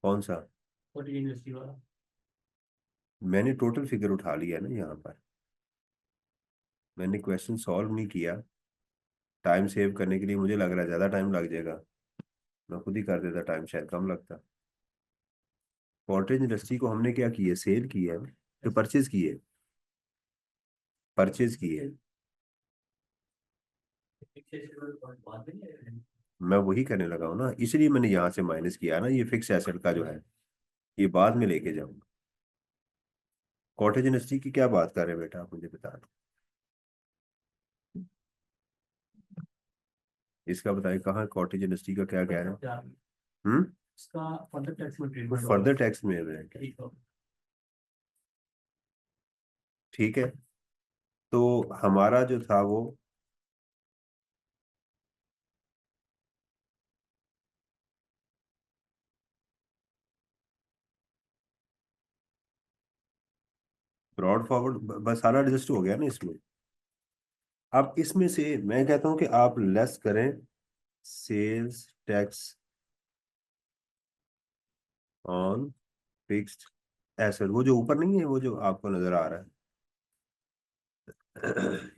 कौन सा, मैंने टोटल फिगर उठा लिया ना यहाँ पर, मैंने क्वेश्चन सॉल्व नहीं किया, टाइम सेव करने के लिए मुझे लग रहा है ज़्यादा टाइम लग जाएगा, मैं खुद ही कर देता, टाइम शायद कम लगता। कॉटेज इंडस्ट्री को हमने क्या की है, सेल की है, तो परचेज की है, परचेज की है। मैं वही करने लगा हूँ ना, इसलिए मैंने यहाँ से माइनस किया ना, ये फिक्स एसेट का जो है, ये बाद में लेके जाऊंगा। कॉटेज इंडस्ट्री की क्या बात कर रहे हैं बेटा, आप मुझे बता दो। इसका बताएं कहाँ कॉटेज इंडस्ट्री का क्या कह रहे हैं। क्या हम्म। इसका फर्दर टैक्स में ट्रीटमेंट होगा। फर्दर टैक्स में है। ठीक है। ठीक है, तो हमारा जो था वो ब्रॉड फॉरवर्ड बस सारा एडजस्ट हो गया ना इसमें। अब इसमें से मैं कहता हूं कि आप लेस करें sales tax on fixed asset, वो जो ऊपर नहीं है, वो जो आपको नजर आ रहा है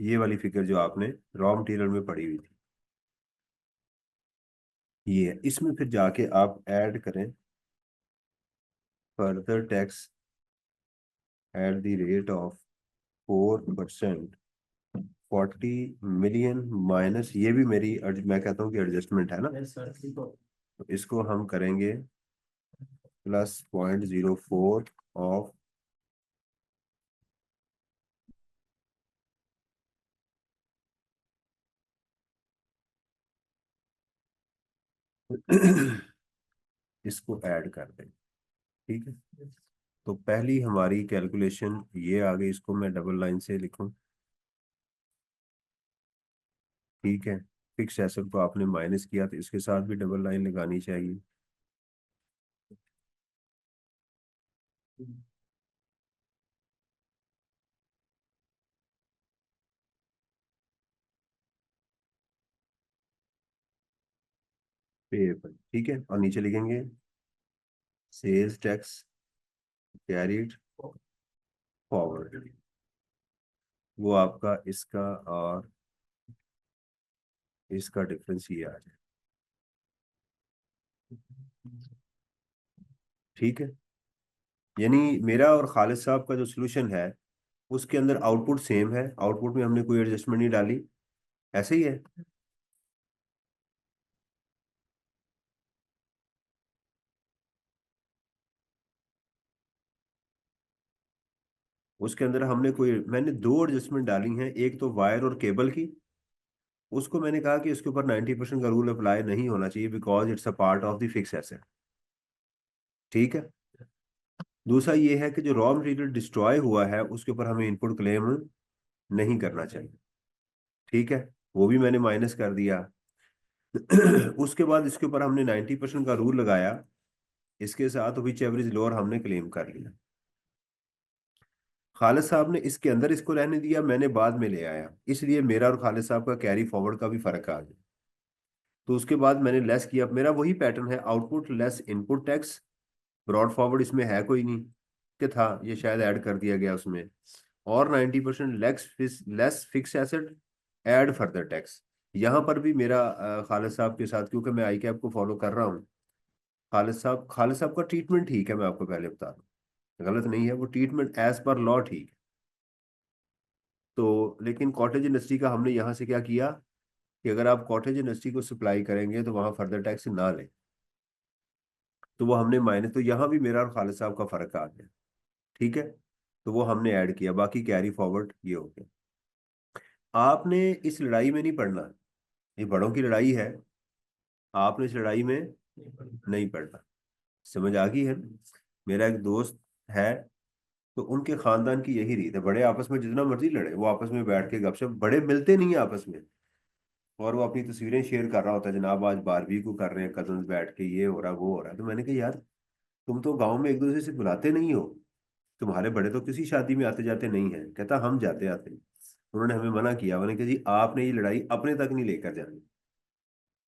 ये वाली फिगर जो आपने रॉ मटेरियल में पड़ी हुई थी, ये है। इसमें फिर जाके आप ऐड करें further tax at the rate of 4%, 40 million minus, ये भी मेरी मैं कहता हूँ कि एडजस्टमेंट है ना। यस सर ठीक हो। तो इसको हम करेंगे +0.04 ऑफ इसको ऐड कर दें। ठीक है, तो पहली हमारी कैलकुलेशन ये आ गई, इसको मैं डबल लाइन से लिखूं। ठीक है, फिक्स एसेट को आपने माइनस किया तो इसके साथ भी डबल लाइन लगानी चाहिए। पेपर ठीक है, और नीचे लिखेंगे सेल्स टैक्स कैरीड फॉरवर्ड, वो आपका इसका और इसका डिफरेंस ये आ जाए। ठीक है, यानी मेरा और खालिद साहब का जो सोल्यूशन है उसके अंदर आउटपुट सेम है, आउटपुट में हमने कोई एडजस्टमेंट नहीं डाली, ऐसे ही है। उसके अंदर हमने कोई, मैंने दो एडजस्टमेंट डाली हैं, एक तो वायर और केबल की, उसको मैंने कहा कि इसके ऊपर 90% का रूल अप्लाई नहीं होना चाहिए because it's a part of the fix asset. ठीक है, दूसरा ये है कि जो रॉ मटेरियल डिस्ट्रॉय हुआ है उसके ऊपर हमें इनपुट क्लेम नहीं करना चाहिए। ठीक है, वो भी मैंने माइनस कर दिया। उसके बाद इसके ऊपर हमने 90% का रूल लगाया, इसके साथ विच एवरेज लोअर हमने क्लेम कर लिया। खालिद साहब ने इसके अंदर इसको रहने दिया, मैंने बाद में ले आया, इसलिए मेरा और खालिद साहब का कैरी फॉरवर्ड का भी फर्क आ गया। तो उसके बाद मैंने लेस किया, मेरा वही पैटर्न है, output less input tax. Brought forward इसमें है कोई नहीं कि था, ये शायद ऐड कर दिया गया उसमें। और 90% less fix asset add further tax. यहाँ पर भी मेरा खालिद साहब के साथ, क्योंकि मैं आई कैप को फॉलो कर रहा हूँ, खालिद साहब का ट्रीटमेंट ठीक है, मैं आपको पहले बता दूं, गलत नहीं है वो ट्रीटमेंट, एज पर लॉ ठीक है। तो लेकिन कॉटेज इंडस्ट्री का हमने यहाँ से क्या किया कि अगर आप कॉटेज इंडस्ट्री को सप्लाई करेंगे तो वहाँ फर्दर टैक्स ना लें, तो वो हमने माइनस, तो यहाँ भी मेरा और खालिद साहब का फर्क आ गया। ठीक है, तो वो हमने ऐड किया, बाकी कैरी फॉरवर्ड ये हो गया। आपने इस लड़ाई में नहीं पढ़ना, ये बड़ों की लड़ाई है, आपने इस लड़ाई में नहीं पढ़ना। समझ आ गई है। मेरा एक दोस्त है, तो उनके खानदान की यही रीत है, बड़े आपस में जितना मर्जी लड़े, वो आपस में बैठ के गपशप, बड़े मिलते नहीं है आपस में, और वो अपनी तस्वीरें शेयर कर रहा होता है, जनाब आज बारबेक्यू कर रहे हैं कजन बैठ के, ये हो रहा वो हो रहा है। तो मैंने कहा यार, तुम तो गांव में एक दूसरे से बुलाते नहीं हो, तुम्हारे बड़े तो किसी शादी में आते जाते नहीं है। कहता हम जाते आते हैं। उन्होंने हमें मना किया, मैंने कहा जी आपने ये लड़ाई अपने तक नहीं लेकर जानी,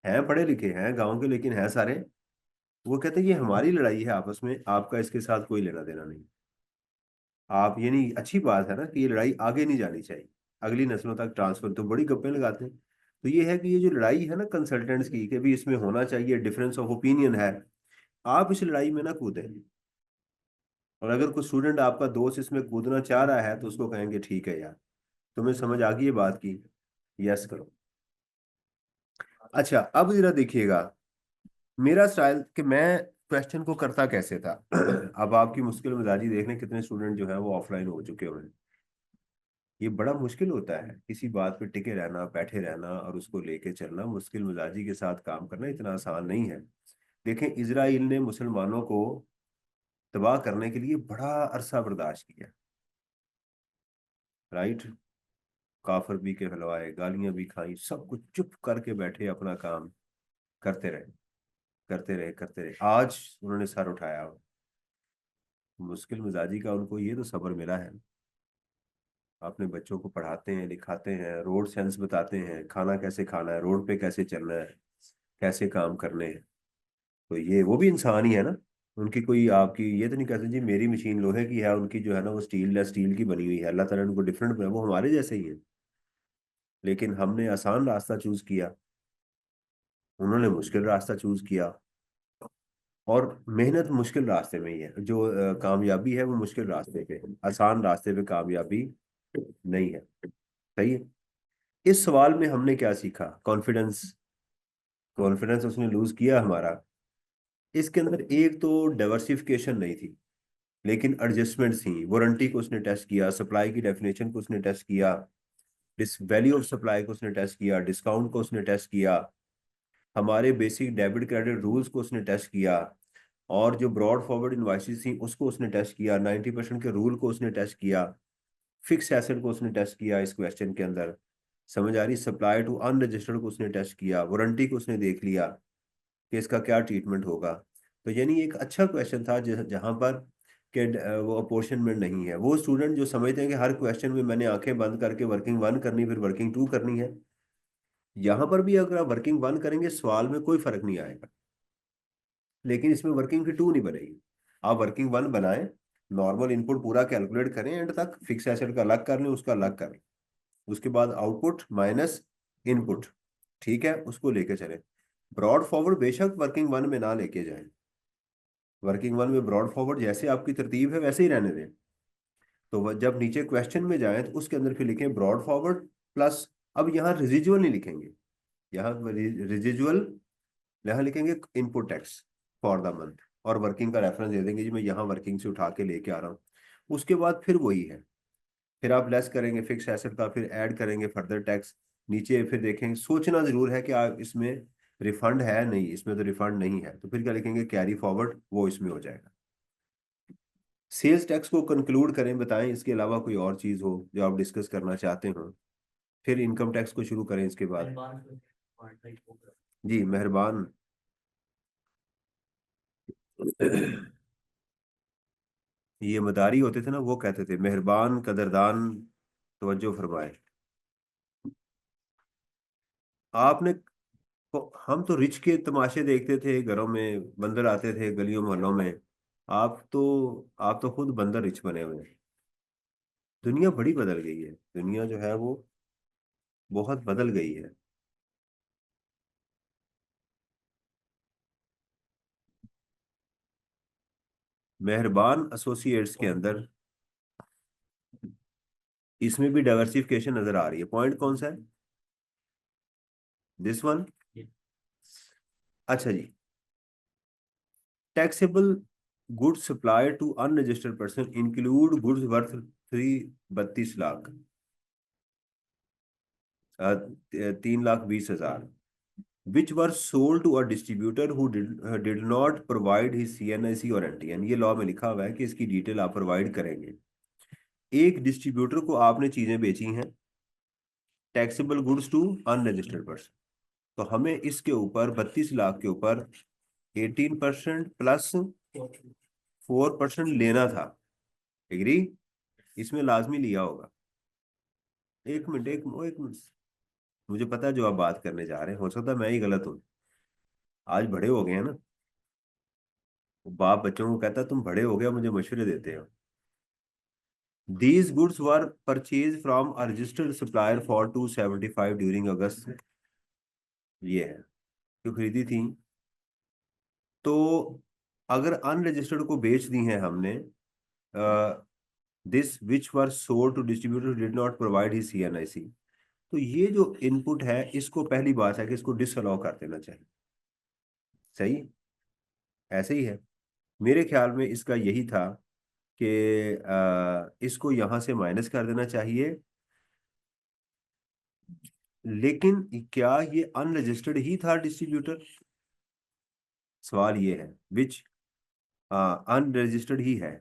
हैं पढ़े लिखे हैं गांव के लेकिन हैं सारे। वो कहते हैं ये हमारी लड़ाई है आपस में, आपका इसके साथ कोई लेना देना नहीं। आप, ये नहीं अच्छी बात है ना कि ये लड़ाई आगे नहीं जानी चाहिए, अगली नस्लों तक ट्रांसफर, तो बड़ी गप्पे लगाते हैं। तो ये है कि ये जो लड़ाई है ना कंसल्टेंट्स की, कि भी इसमें होना चाहिए, डिफरेंस ऑफ ओपिनियन है, आप इस लड़ाई में ना कूदें। और अगर कोई स्टूडेंट आपका दोस्त इसमें कूदना चाह रहा है तो उसको कहेंगे ठीक है यार, तुम्हें समझ आ गई ये बात की, यस करो। अच्छा, अब जरा देखिएगा मेरा स्टाइल कि मैं क्वेश्चन को करता कैसे था। अब आपकी मुश्किल मिजाजी देख लें, कितने स्टूडेंट जो है वो ऑफलाइन हो चुके हुए हैं। ये बड़ा मुश्किल होता है, किसी बात पे टिके रहना, बैठे रहना और उसको लेके चलना, मुश्किल मिजाजी के साथ काम करना इतना आसान नहीं है। देखें, इजराइल ने मुसलमानों को तबाह करने के लिए बड़ा अरसा बर्दाश्त किया, राइट। काफर भी कहलवाए, गालियां भी खाई, सब कुछ चुप करके बैठे, अपना काम करते रहे, करते रहे, करते रहे। आज उन्होंने सर उठाया, मुश्किल मिजाजी का उनको ये तो सब्र मिला है। अपने बच्चों को पढ़ाते हैं, लिखाते हैं, रोड सेंस बताते हैं, खाना कैसे खाना है, रोड पे कैसे चलना है, कैसे काम करने हैं। तो ये वो भी इंसान ही है ना। उनकी कोई आपकी ये तो नहीं कहते जी मेरी मशीन लोहे की है, उनकी जो है ना वो स्टील या स्टील की बनी हुई है। अल्लाह ताला ने उनको डिफरेंट बनाया, वो हमारे जैसे ही है। लेकिन हमने आसान रास्ता चूज किया, उन्होंने मुश्किल रास्ता चूज किया। और मेहनत मुश्किल रास्ते में ही है, जो कामयाबी है वो मुश्किल रास्ते पे है, आसान रास्ते पे कामयाबी नहीं है। सही है। इस सवाल में हमने क्या सीखा? कॉन्फिडेंस। कॉन्फिडेंस उसने लूज किया हमारा। इसके अंदर एक तो डाइवर्सिफिकेशन नहीं थी, लेकिन एडजस्टमेंट थी। वारंटी को उसने टेस्ट किया, सप्लाई की डेफिनेशन को उसने टेस्ट किया, डिस वैल्यू ऑफ सप्लाई को उसने टेस्ट किया, डिस्काउंट को उसने टेस्ट किया, हमारे बेसिक डेबिट क्रेडिट रूल्स को उसने टेस्ट किया, और जो ब्रॉड फॉरवर्ड इनवाइसेस थी उसको उसने टेस्ट किया, 90% के रूल को उसने टेस्ट किया, फिक्स एसेट को उसने टेस्ट किया इस क्वेश्चन के अंदर। समझ आ रही? सप्लाई टू अनरजिस्टर्ड को उसने टेस्ट किया, वारंटी को उसने देख लिया कि इसका क्या ट्रीटमेंट होगा। तो यानी एक अच्छा क्वेश्चन था जहां पर कि वो अपोर्शनमेंट नहीं है। वो स्टूडेंट जो समझते हैं कि हर क्वेश्चन में मैंने आंखें बंद करके वर्किंग वन करनी फिर वर्किंग टू करनी है, यहाँ पर भी अगर आप वर्किंग वन करेंगे सवाल में कोई फर्क नहीं आएगा, लेकिन इसमें वर्किंग फिर टू नहीं बनेगी। आप वर्किंग वन बनाएं, नॉर्मल इनपुट पूरा कैलकुलेट करें, एंड तक फिक्स एसेट का अलग कर लें, उसका अलग कर लें, उसके बाद आउटपुट माइनस इनपुट, ठीक है, उसको लेके चलें। ब्रॉड फॉरवर्ड बेशक वर्किंग वन में ना लेके जाएं, वर्किंग वन में ब्रॉड फॉरवर्ड जैसे आपकी तरतीब है वैसे ही रहने दें। तो जब नीचे क्वेश्चन में जाएं तो उसके अंदर फिर लिखें ब्रॉड फॉरवर्ड प्लस, अब यहाँ रिजिजुअल नहीं लिखेंगे, यहाँ रिजिजुअल, यहाँ लिखेंगे input tax for the month, और वर्किंग का रेफरेंस दे देंगे जी मैं यहाँ वर्किंग से उठा के लेके आ रहा हूँ। उसके बाद फिर वही है, फिर आप लेस करेंगे फिक्स एसेट का, फिर ऐड करेंगे फर्दर टैक्स नीचे, फिर देखेंगे, सोचना जरूर है कि आप इसमें रिफंड है, नहीं इसमें तो रिफंड नहीं है, तो फिर क्या लिखेंगे, कैरी फॉरवर्ड, वो इसमें हो जाएगा। सेल्स टैक्स को कंक्लूड करें, बताएं इसके अलावा कोई और चीज हो जो आप डिस्कस करना चाहते हो, फिर इनकम टैक्स को शुरू करें इसके बाद। जी मेहरबान। ये मदारी होते थे ना, वो कहते थे मेहरबान कदरदान तवज्जो फरमाए। आपने हम तो रिच के तमाशे देखते थे, घरों में बंदर आते थे गलियों मोहल्लों में। आप तो खुद बंदर रिच बने हुए हैं। दुनिया बड़ी बदल गई है, दुनिया जो है वो बहुत बदल गई है। मेहरबान एसोसिएट्स के अंदर इसमें भी डाइवर्सिफिकेशन नजर आ रही है। पॉइंट कौन सा है? This one. अच्छा जी, taxable goods supply to unregistered person include goods worth 32 lakh, 3,20,000, which were sold to a distributor who did not provide his CNIC और NTN। ये लॉ में लिखा हुआ है कि इसकी डिटेल आप प्रोवाइड करेंगे। एक डिस्ट्रीब्यूटर को आपने चीजें बेची हैं, taxable goods to unregistered person, तो हमें इसके ऊपर 32 लाख के ऊपर 18% प्लस 4% लेना था। एग्री? इसमें लाजमी लिया होगा। एक मिनट, मुझे पता है जो आप बात करने जा रहे हैं, हो सकता है मैं ही गलत हूँ। आज बड़े हो गए हैं ना, बाप बच्चों को कहता है तुम बड़े हो गए मुझे मशवरे देते हो। These goods were purchased from a registered supplier for 275 during August। ये है जो खरीदी थी। तो अगर अनरजिस्टर्ड को बेच दी हैं हमने, this which were sold to distributor did not provide he CNIC, तो ये जो इनपुट है इसको पहली बात है कि इसको डिसअलाउ कर देना चाहिए। सही, ऐसे ही है। मेरे ख्याल में इसका यही था कि इसको यहाँ से माइनस कर देना चाहिए, लेकिन क्या ये अनरजिस्टर्ड ही था डिस्ट्रीब्यूटर? सवाल ये है, विच अनरजिस्टर्ड ही है,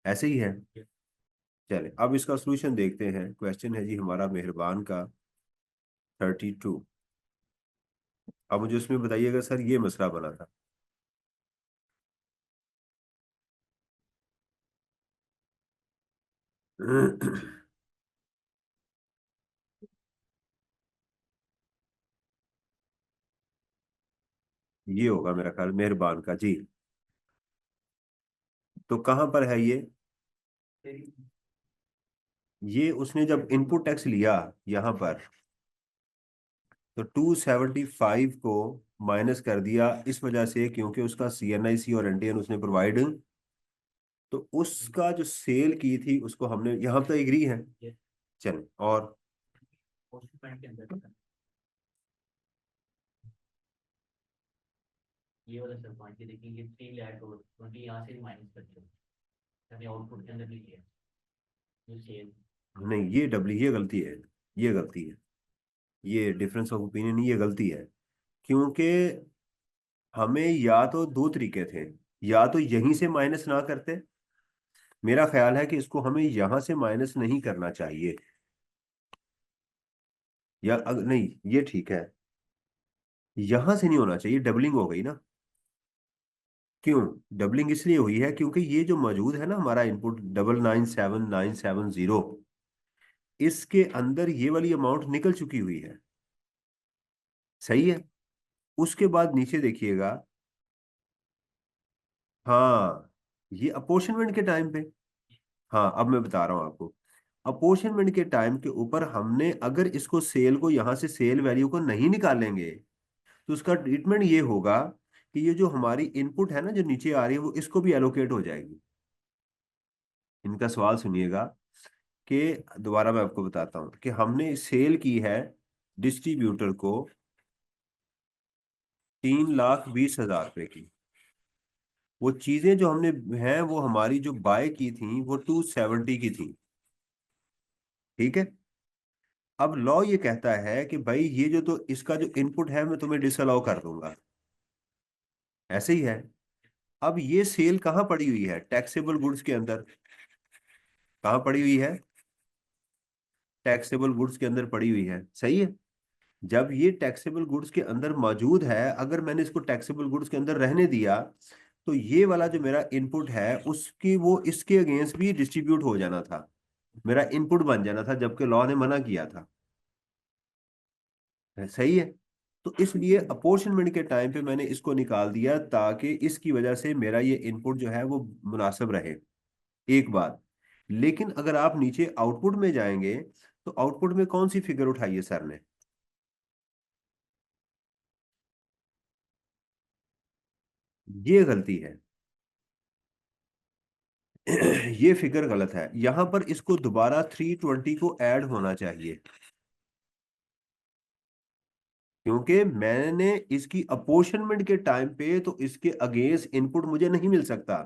ऐसे ही है। चले अब इसका सॉल्यूशन देखते हैं। क्वेश्चन है जी हमारा मेहरबान का 32। अब मुझे उसमें बताइएगा सर ये मसला बना था। ये होगा मेरा ख्याल मेहरबान का जी। तो कहाँ पर है ये उसने जब इनपुट टैक्स लिया यहाँ पर, तो 275 को माइनस कर दिया इस वजह से क्योंकि उसका सीएनआईसी और एनटीएन उसने प्रोवाइड, तो उसका जो सेल की थी उसको हमने यहाँ पे एग्री है। चलो और ये वाला सर पॉइंट देखिए, ये 3 लाख और 20 यहाँ से माइनस कर दिया, हमने आउटपुट के अंदर नहीं लिया जो सेल। नहीं, ये डब्ल्यू ये गलती है, ये गलती है, ये डिफरेंस ऑफ ओपिनियन, ये गलती है। क्योंकि हमें या तो दो तरीके थे, या तो यहीं से माइनस ना करते, मेरा ख्याल है कि इसको हमें यहां से माइनस नहीं करना चाहिए, या नहीं ये ठीक है, यहां से नहीं होना चाहिए, डबलिंग हो गई ना। क्यों डबलिंग इसलिए हुई है क्योंकि ये जो मौजूद है ना हमारा इनपुट 997970, इसके अंदर ये वाली अमाउंट निकल चुकी हुई है। सही है। उसके बाद नीचे देखिएगा, हाँ ये अपोर्शनमेंट के टाइम पे, हाँ अब मैं बता रहा हूँ आपको, अपोर्शनमेंट के टाइम के ऊपर हमने अगर इसको सेल को यहां से सेल वैल्यू को नहीं निकालेंगे, तो उसका ट्रीटमेंट ये होगा कि ये जो हमारी इनपुट है ना जो नीचे आ रही है वो इसको भी एलोकेट हो जाएगी। इनका सवाल सुनिएगा कि दोबारा मैं आपको बताता हूँ कि हमने सेल की है डिस्ट्रीब्यूटर को 3,20,000 रुपए की। वो चीजें जो हमने हैं वो हमारी जो बाय की थी वो 270 की थी। ठीक है। अब लॉ ये कहता है कि भाई ये जो तो इसका जो इनपुट है मैं तुम्हें डिसअलाउ कर दूंगा, ऐसे ही है। अब ये सेल कहाँ पड़ी हुई है? टैक्सेबल गुड्स के अंदर। कहाँ पड़ी हुई है? टैक्सेबल गुड्स के अंदर पड़ी हुई है, सही है। जब ये टैक्सेबल गुड्स के अंदर मौजूद है, अगर मैंने इसको टैक्सेबल गुड्स के अंदर रहने दिया, तो ये वाला जो मेरा इनपुट है उसकी वो इसके अगेंस्ट भी डिस्ट्रीब्यूट हो जाना था, मेरा इनपुट बन जाना था, जबकि लॉ ने मना किया था। सही है। तो इसलिए अपोर्शनमेंट के टाइम पे मैंने इसको निकाल दिया ताकि इसकी वजह से मेरा ये इनपुट जो है वो मुनासिब रहे। एक बात। लेकिन अगर आप नीचे आउटपुट में जाएंगे, तो आउटपुट में कौन सी फिगर उठाई है सर ने? ये गलती है। ये फिगर गलत है, यहां पर इसको दोबारा 320 को ऐड होना चाहिए, क्योंकि मैंने इसकी अपोर्शनमेंट के टाइम पे तो इसके अगेंस्ट इनपुट मुझे नहीं मिल सकता।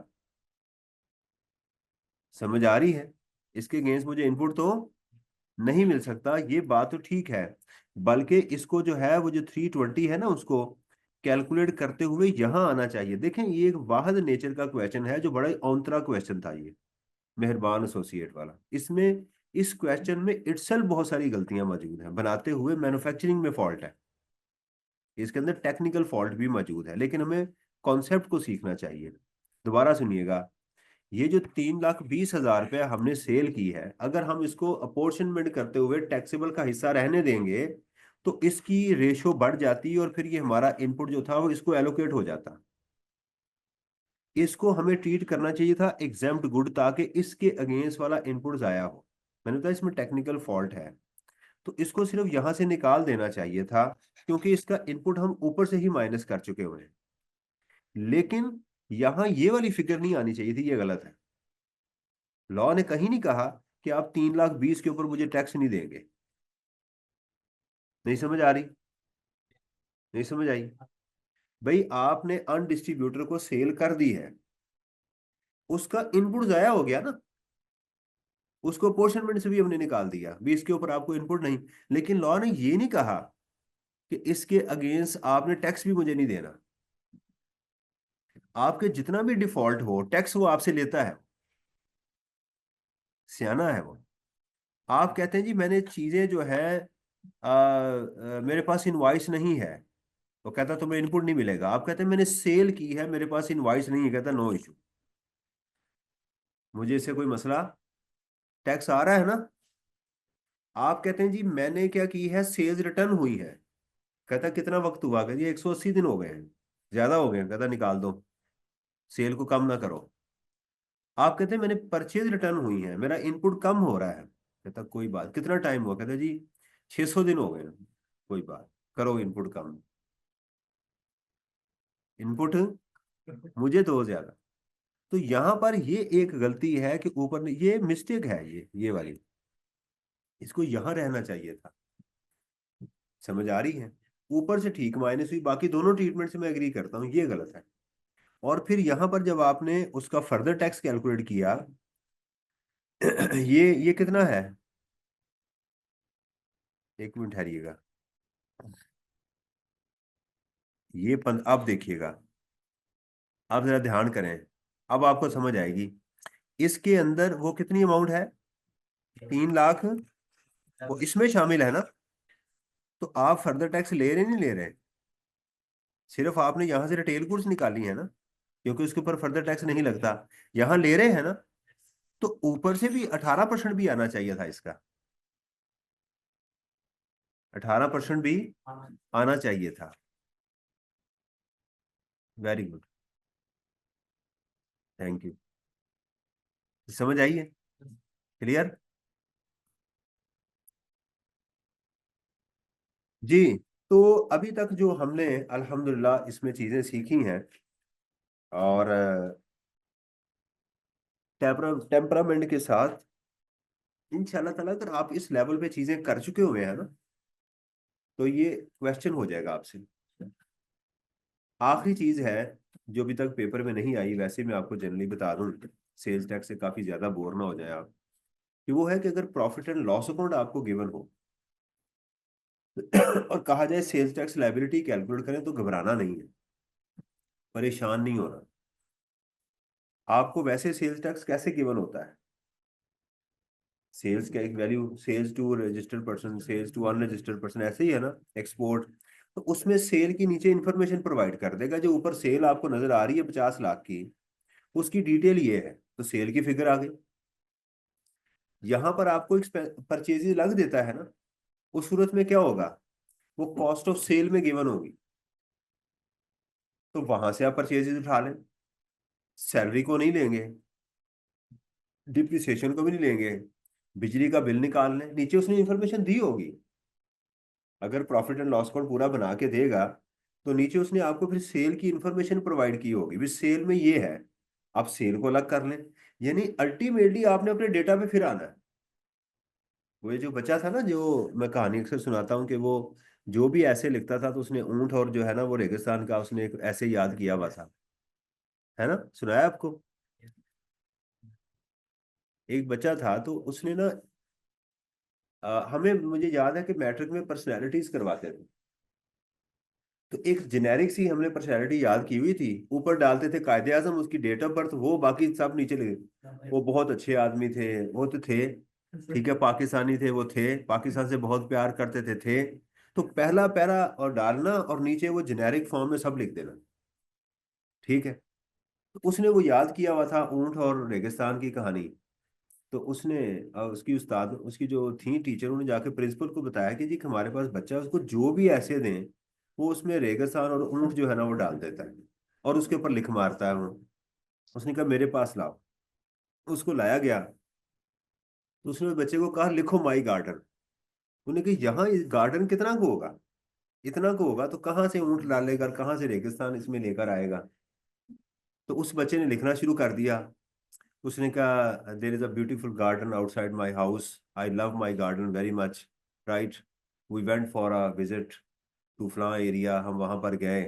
समझ आ रही है? इसके अगेंस्ट मुझे इनपुट तो नहीं मिल सकता, ये बात तो ठीक है। बल्कि इसको जो है वो जो 320 है ना उसको कैलकुलेट करते हुए यहां आना चाहिए। देखें ये एक वाहद नेचर का क्वेश्चन है, जो बड़ा ही औंतरा क्वेश्चन था ये मेहरबान एसोसिएट वाला। इसमें इस क्वेश्चन में इटसेल्फ बहुत सारी गलतियां मौजूद हैं, बनाते हुए मैन्युफैक्चरिंग में फॉल्ट है, इसके अंदर टेक्निकल फॉल्ट भी मौजूद है, लेकिन हमें कॉन्सेप्ट को सीखना चाहिए। दोबारा सुनिएगा, ये जो 3,20,000 रुपया हमने सेल की है, अगर हम इसको अपोर्शनमेंट करते हुए टैक्सेबल का हिस्सा रहने देंगे, तो इसकी रेशो बढ़ जाती और फिर ये हमारा इनपुट जो था वो इसको एलोकेट हो जाता। इसको हमें ट्रीट करना चाहिए था एग्जाम्प्ट गुड, ताकि इसके अगेंस्ट वाला इनपुट जाया हो। मैंने बताया इसमें टेक्निकल फॉल्ट है, तो इसको सिर्फ यहां से निकाल देना चाहिए था, क्योंकि इसका इनपुट हम ऊपर से ही माइनस कर चुके हुए हैं। लेकिन यहां ये वाली फिगर नहीं आनी चाहिए थी, ये गलत है। लॉ ने कहीं नहीं कहा कि आप 3,20,000 के ऊपर मुझे टैक्स नहीं देंगे। नहीं समझ आ रही? नहीं समझ आई? भाई आपने अनडिस्ट्रीब्यूटर को सेल कर दी है, उसका इनपुट जाया हो गया ना। उसको अपोर्शनमेंट से भी हमने निकाल दिया, भी इसके ऊपर आपको इनपुट नहीं। लेकिन लॉ ने ये नहीं कहा कि इसके अगेंस्ट आपने टैक्स भी मुझे नहीं देना। आपके जितना भी डिफॉल्ट हो टैक्स वो आपसे लेता है, सियाना है वो। आप कहते हैं जी मैंने चीजें जो है मेरे पास इनवॉइस नहीं है, तो कहता तुम्हें इनपुट नहीं मिलेगा। आप कहते हैं मैंने सेल की है, मेरे पास इनवॉइस नहीं है, कहता नो इशू, मुझे इससे कोई मसला, टैक्स आ रहा है ना। आप कहते हैं जी मैंने क्या की है, सेल्स रिटर्न हुई है, कहता कितना वक्त हुआ, कहती 180 दिन हो गए हैं, ज्यादा हो गए हैं, कहता निकाल दो, सेल को कम ना करो। आप कहते हैं मैंने परचेज रिटर्न हुई है, मेरा इनपुट कम हो रहा है, कहता कोई बात, कितना टाइम हुआ, कहता जी 600 दिन हो गए हैं, कोई बात, करो इनपुट कम, इनपुट मुझे दो ज्यादा। तो यहां पर ये एक गलती है कि ऊपर ये मिस्टेक है, ये वाली, इसको यहां रहना चाहिए था। समझ आ रही है? ऊपर से ठीक माइनस हुई, बाकी दोनों ट्रीटमेंट से मैं एग्री करता हूँ, ये गलत है। और फिर यहां पर जब आपने उसका फर्दर टैक्स कैलकुलेट किया, ये कितना है, एक मिनट ठहरिएगा, अब देखिएगा, आप जरा ध्यान करें, अब आपको समझ आएगी। इसके अंदर वो कितनी अमाउंट है, 3 लाख, वो इसमें शामिल है ना। तो आप फर्दर टैक्स ले रहे नहीं ले रहे, सिर्फ आपने यहां से रिटेल गुड्स निकाली है ना, क्योंकि उसके ऊपर फर्दर टैक्स नहीं लगता, यहां ले रहे हैं ना। तो ऊपर से भी 18% भी आना चाहिए था इसका, 18% भी आना चाहिए था। Very good, thank you. समझ आई है? क्लियर? जी। तो अभी तक जो हमने अल्हम्दुलिल्लाह इसमें चीजें सीखी हैं, और टेम्परामेंट के साथ इंशाल्लाह ताला अगर आप इस लेवल पे चीजें कर चुके हुए हैं ना, तो ये क्वेश्चन हो जाएगा आपसे। आखिरी चीज है जो अभी तक पेपर में नहीं आई, वैसे मैं आपको जनरली बता दूं, सेल्स टैक्स से काफी ज्यादा बोर ना हो जाए आप, कि वो है कि अगर प्रॉफिट एंड लॉस अकाउंट आपको गिवन हो और कहा जाए सेल्स टैक्स लायबिलिटी कैलकुलेट करें, तो घबराना नहीं है, परेशान नहीं होना। आपको वैसे सेल्स टैक्स कैसे गिवन होता है, सेल्स का एक value, sales to registered person, sales to unregistered person, ऐसे ही है ना, एक्सपोर्ट। तो उसमें सेल की नीचे इंफॉर्मेशन प्रोवाइड कर देगा, जो ऊपर सेल आपको नजर आ रही है 50 लाख की, उसकी डिटेल ये है, तो सेल की फिगर आ गई। यहां पर आपको एक परचेजेज लग देता है ना, उस सूरत में क्या होगा, वो कॉस्ट ऑफ सेल में गिवन होगी, तो वहां से आप परचेजेज उठा लें, सैलरी को नहीं लेंगे, डिप्रिसिएशन को भी नहीं लेंगे, बिजली का बिल निकाल लें, नीचे उसने इंफॉर्मेशन दी होगी। अगर प्रॉफिट एंड लॉस अकाउंट पूरा बना के देगा, तो नीचे उसने आपको फिर सेल की इंफॉर्मेशन प्रोवाइड की होगी, भी सेल में ये है, आप सेल को अलग कर लें। यानी अल्टीमेटली आपने अपने डेटा पे फिर आना है। वो ये जो बच्चा था ना, जो मैं कहानी अक्सर सुनाता हूँ, कि वो जो भी ऐसे लिखता था, तो उसने ऊंट और जो है ना वो रेगिस्तान का उसने एक ऐसे याद किया हुआ था, है ना, सुनाया आपको। एक बच्चा था, तो उसने ना हमें, मुझे याद है कि मैट्रिक में पर्सनैलिटीज करवाते थे, तो एक जेनेरिक सी हमने पर्सनैलिटी याद की हुई थी, ऊपर डालते थे कायदे आजम, उसकी डेट ऑफ बर्थ, वो बाकी सब नीचे लगे, वो बहुत अच्छे आदमी थे, वो तो थे, ठीक है, पाकिस्तानी थे, वो थे, पाकिस्तान से बहुत प्यार करते थे। तो पहला पैरा और डालना, और नीचे वो जेनेरिक फॉर्म में सब लिख देना, ठीक है। तो उसने वो याद किया हुआ था, ऊंट और रेगिस्तान की कहानी। तो उसने उसकी उस्ताद, उसकी जो थी टीचर, उन्होंने जाके प्रिंसिपल को बताया कि जी हमारे पास बच्चा है, उसको जो भी ऐसे दें, वो उसमें रेगिस्तान और ऊंट जो है ना वो डाल देता है, और उसके ऊपर लिख मारता है वो। उसने कहा मेरे पास लाओ, उसको लाया गया, तो उसने बच्चे को कहा लिखो माई गार्डन। उन्हें कहा यहाँ इस गार्डन कितना को होगा, इतना को होगा, तो कहाँ से ऊंट डालेगा और कहाँ से रेगिस्तान इसमें लेकर आएगा। तो उस बच्चे ने लिखना शुरू कर दिया। उसने कहा there is a beautiful garden outside my house, I love my garden very much, right, we went for a visit to फ्ला एरिया, हम वहां पर गए,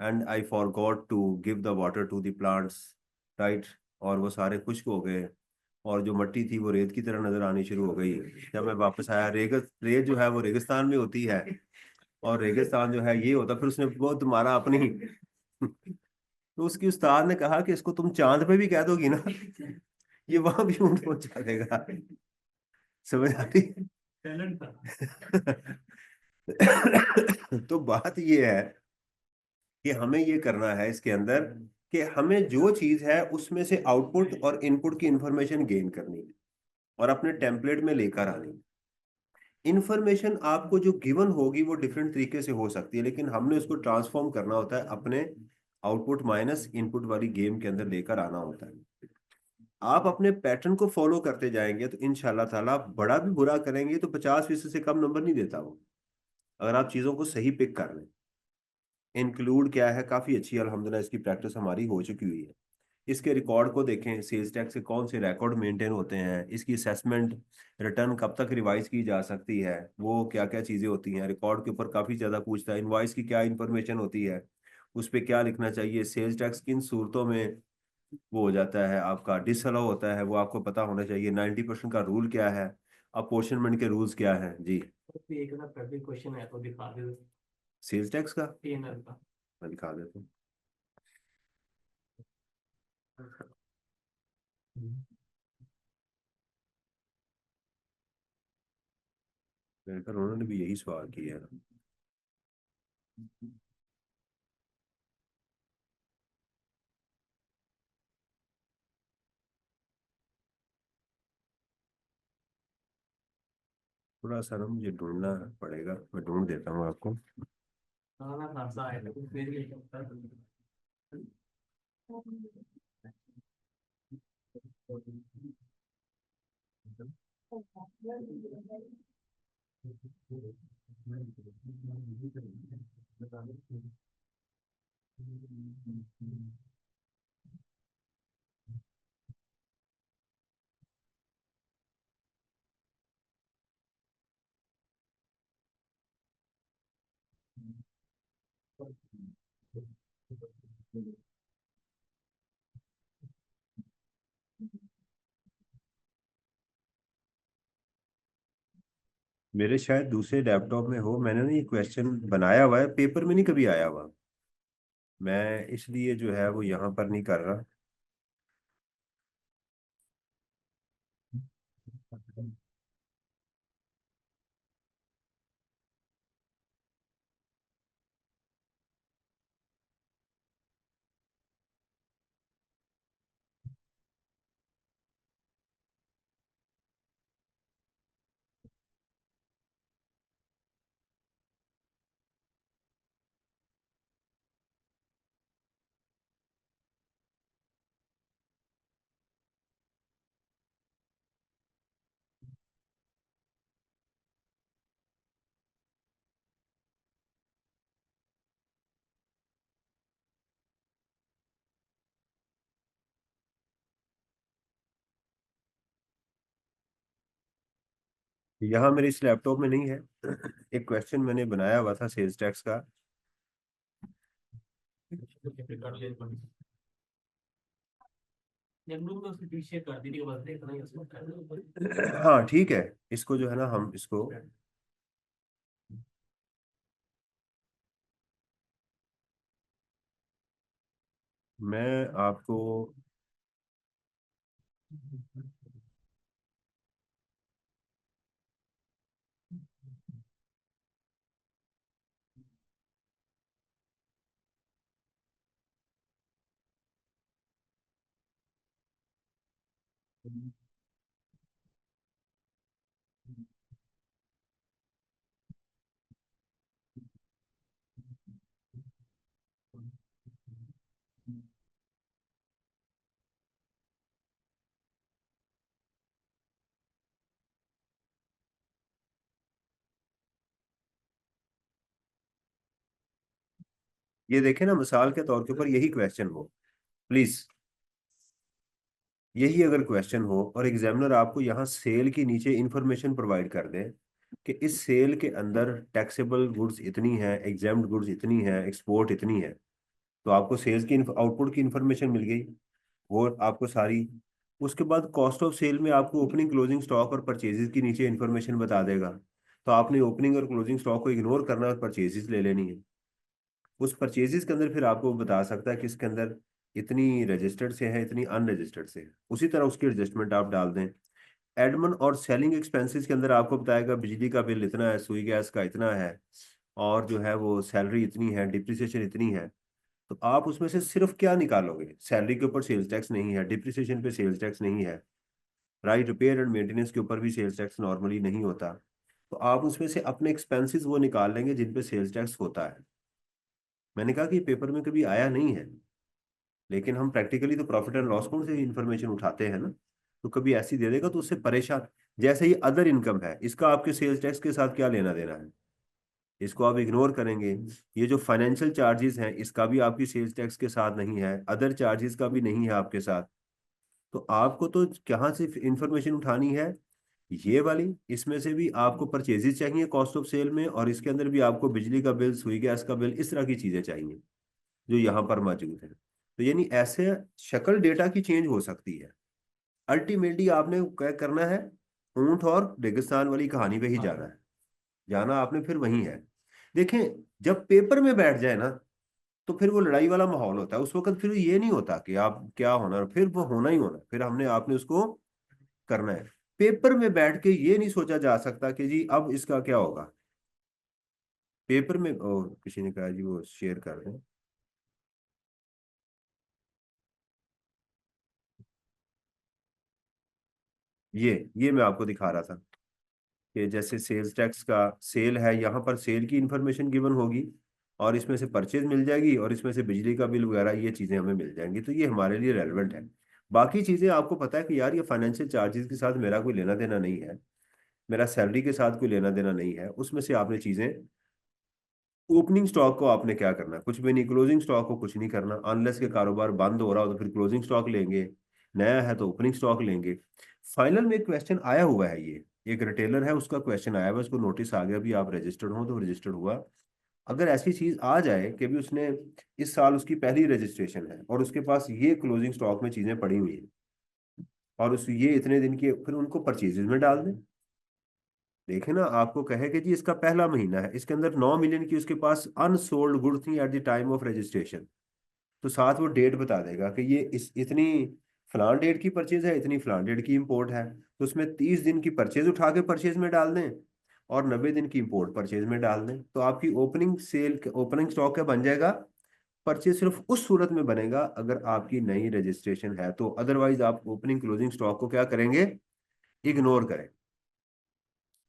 and I forgot to give the water to the plants, right, और वो सारे खुश्क हो गए, और जो मट्टी थी वो रेत की तरह नजर आनी शुरू हो गई। जब मैं वापस आया, रेत जो है वो रेगिस्तान में होती है, और रेगिस्तान जो है ये होता। फिर उसने बहुत मारा अपनी तो उसकी उस्ताद ने कहा कि इसको तुम चांद पे भी कह दोगी ना, ये वहां भी ऊंट पहुंचा देगा। समझ आ रही? टैलेंट था। तो बात ये है कि हमें ये करना है इसके अंदर कि हमें जो चीज है उसमें से आउटपुट और इनपुट की इंफॉर्मेशन गेन करनी है और अपने टेम्पलेट में लेकर आनी है। इंफॉर्मेशन आपको जो गिवन होगी वो डिफरेंट तरीके से हो सकती है, लेकिन हमने उसको ट्रांसफॉर्म करना होता है, अपने आउटपुट माइनस इनपुट वाली गेम के अंदर लेकर आना होता है। आप अपने पैटर्न को फॉलो करते जाएंगे तो इंशाल्लाह ताला आप बड़ा भी बुरा करेंगे तो 50% से कम नंबर नहीं देता वो, अगर आप चीज़ों को सही पिक कर लें। इंक्लूड क्या है, काफ़ी अच्छी अल्हम्दुलिल्लाह इसकी प्रैक्टिस हमारी हो चुकी हुई है। इसके रिकॉर्ड को देखें, सेल्स टैक्स के कौन से रिकॉर्ड मेंटेन होते हैं, इसकी असेसमेंट रिटर्न कब तक रिवाइज की जा सकती है, वो क्या क्या चीज़ें होती हैं, रिकॉर्ड के ऊपर काफ़ी ज़्यादा पूछता है। इनवॉइस की क्या इंफॉर्मेशन होती है, उस पर क्या लिखना चाहिए, सेल्स टैक्स किन सूरतों में वो हो जाता है आपका डिसअलाउ होता है, वो आपको पता होना चाहिए। 90% का रूल क्या है, अपोर्शनमेंट के रूल्स क्या हैं जी। तो एक ना पब्लिक क्वेश्चन है तो दिखा दे। सेल्स टैक्स का टीएनएल का। मैं दिखा देता हूँ। मेरे ख्याल उन्होंने भी यही सवाल किया है। थोड़ा सा ना मुझे ढूंढना पड़ेगा, मैं ढूंढ देता हूँ आपको। हाँ ना खासा है तो फिर भी होता है। मेरे शायद दूसरे लैपटॉप में हो, मैंने ना ये क्वेश्चन बनाया हुआ है, पेपर में नहीं कभी आया हुआ, मैं इसलिए जो है वो यहाँ पर नहीं कर रहा। यहाँ मेरे इस लैपटॉप में नहीं है। एक क्वेश्चन मैंने बनाया हुआ था सेल्स टैक्स का। कर ले जब लोग तो पीछे कर दी बस देखना ही उसमें कर हाँ ठीक है, इसको जो है ना हम इसको, मैं आपको, ये देखें ना मिसाल के तौर के ऊपर यही क्वेश्चन हो, प्लीज, यही अगर क्वेश्चन हो और एग्जामिनर आपको यहाँ सेल के नीचे इंफॉर्मेशन प्रोवाइड कर दे कि इस सेल के अंदर टैक्सेबल गुड्स इतनी है, एग्जाम्ड गुड्स इतनी है, एक्सपोर्ट इतनी है, तो आपको सेल्स की आउटपुट की इंफॉर्मेशन मिल गई, वो आपको सारी उसके बाद कॉस्ट ऑफ सेल में आपको ओपनिंग क्लोजिंग स्टॉक और परचेजेस की नीचे इन्फॉर्मेशन बता देगा। तो आपने ओपनिंग और क्लोजिंग स्टॉक को इग्नोर करना है और परचेजेस ले लेनी है। उस परचेजेस के अंदर फिर आपको बता सकता है कि इसके अंदर इतनी रजिस्टर्ड से है, इतनी अनरजिस्टर्ड से है, उसी तरह उसकी एडजस्टमेंट आप डाल दें। एडमन और सेलिंग एक्सपेंसेस के अंदर आपको बताएगा बिजली का बिल इतना है, सुई गैस का इतना है, और जो है वो सैलरी इतनी है, डिप्रिसिएशन इतनी है। तो आप उसमें से सिर्फ क्या निकालोगे? सैलरी के ऊपर सेल्स टैक्स नहीं है, डिप्रिसिएशन पे सेल्स टैक्स नहीं है, राइट, रिपेयर एंड मेंटेनेंस के ऊपर भी सेल्स टैक्स नॉर्मली नहीं होता। तो आप उसमें से अपने एक्सपेंसेस वो निकाल लेंगे जिन पे सेल्स टैक्स होता है। मैंने कहा कि पेपर में कभी आया नहीं है, लेकिन हम प्रैक्टिकली तो प्रॉफिट एंड लॉस अकाउंट से ही इन्फॉर्मेशन उठाते हैं ना। तो कभी ऐसी दे देगा तो उससे परेशान। जैसे ये अदर इनकम है, इसका आपके सेल्स टैक्स के साथ क्या लेना देना है? इसको आप इग्नोर करेंगे। ये जो फाइनेंशियल चार्जेस हैं, इसका भी आपकी सेल्स टैक्स के साथ नहीं है, अदर चार्जेस का भी नहीं है आपके साथ। तो आपको तो कहाँ से इंफॉर्मेशन उठानी है? ये वाली, इसमें से भी आपको परचेजेस चाहिए कॉस्ट ऑफ सेल में, और इसके अंदर भी आपको बिजली का बिल, सुई गैस का बिल, इस तरह की चीजें चाहिए जो यहाँ पर मौजूद है। तो यानी ऐसे शक्ल डेटा की चेंज हो सकती है। अल्टीमेटली आपने क्या करना है? ऊंट और रेगिस्तान वाली कहानी पे ही हाँ जाना है। जाना आपने फिर वही है। देखें, जब पेपर में बैठ जाए ना, तो फिर वो लड़ाई वाला माहौल होता है। उस वक्त फिर ये नहीं होता कि आप क्या होना, फिर वो होना ही होना, फिर हमने आपने उसको करना है। पेपर में बैठ के ये नहीं सोचा जा सकता कि जी अब इसका क्या होगा। पेपर में किसी ने कहा जी वो शेयर कर दें। ये मैं आपको दिखा रहा था कि जैसे सेल्स टैक्स का सेल है, यहाँ पर सेल की इंफॉर्मेशन गिवन होगी, और इसमें से परचेज मिल जाएगी, और इसमें से बिजली का बिल वगैरह ये चीज़ें हमें मिल जाएंगी। तो ये हमारे लिए रेलेवेंट है। बाकी चीज़ें आपको पता है कि यार ये फाइनेंशियल चार्जेस के साथ मेरा कोई लेना देना नहीं है, मेरा सैलरी के साथ कोई लेना देना नहीं है। उसमें से आपने चीज़ें, ओपनिंग स्टॉक को आपने क्या करना है? कुछ भी नहीं। क्लोजिंग स्टॉक को कुछ नहीं करना, अनलेस के कारोबार बंद हो रहा हो तो फिर क्लोजिंग स्टॉक लेंगे, नया है तो ओपनिंग स्टॉक लेंगे। फाइनल में एक क्वेश्चन आया हुआ है, ये एक रिटेलर है उसका क्वेश्चन आया हुआ, उसको नोटिस आ गया भी आप रजिस्टर्ड हो, तो रजिस्टर्ड हुआ। अगर ऐसी चीज आ जाए कि भी उसने, इस साल उसकी पहली रजिस्ट्रेशन है और उसके पास ये क्लोजिंग स्टॉक में चीजें पड़ी हुई हैं, और उस ये इतने दिन की, फिर उनको परचेजेस में डाल दें। देखे ना, आपको कहे कि जी इसका पहला महीना है, इसके अंदर 9 मिलियन की उसके पास अनसोल्ड गुड्स थी at the time of registration. तो साथ वो डेट बता देगा कि ये इस इतनी फलान डेट की परचेज है, इतनी फलान डेट की इंपोर्ट है। तो उसमें 30 दिन की परचेज उठा के परचेज में डाल दें, और 90 दिन की इंपोर्ट परचेज में डाल दें, तो आपकी ओपनिंग सेल, ओपनिंग स्टॉक क्या बन जाएगा? परचेज सिर्फ उस सूरत में बनेगा अगर आपकी नई रजिस्ट्रेशन है तो, अदरवाइज आप ओपनिंग क्लोजिंग स्टॉक को क्या करेंगे? इग्नोर करें।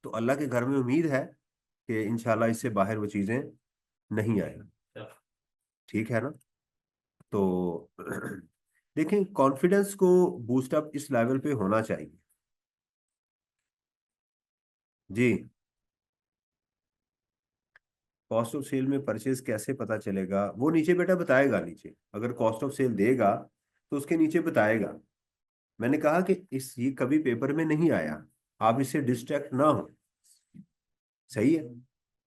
तो अल्लाह के घर में उम्मीद है कि इंशाल्लाह इससे बाहर वो चीज़ें नहीं आए। ठीक है ना? तो देखें, कॉन्फिडेंस को बूस्ट अप इस लेवल पे होना चाहिए। जी, कॉस्ट ऑफ सेल में परचेज कैसे पता चलेगा? वो नीचे बेटा बताएगा, नीचे अगर कॉस्ट ऑफ सेल देगा तो उसके नीचे बताएगा। मैंने कहा कि इस ये कभी पेपर में नहीं आया, आप इससे डिस्ट्रैक्ट ना हो। सही है।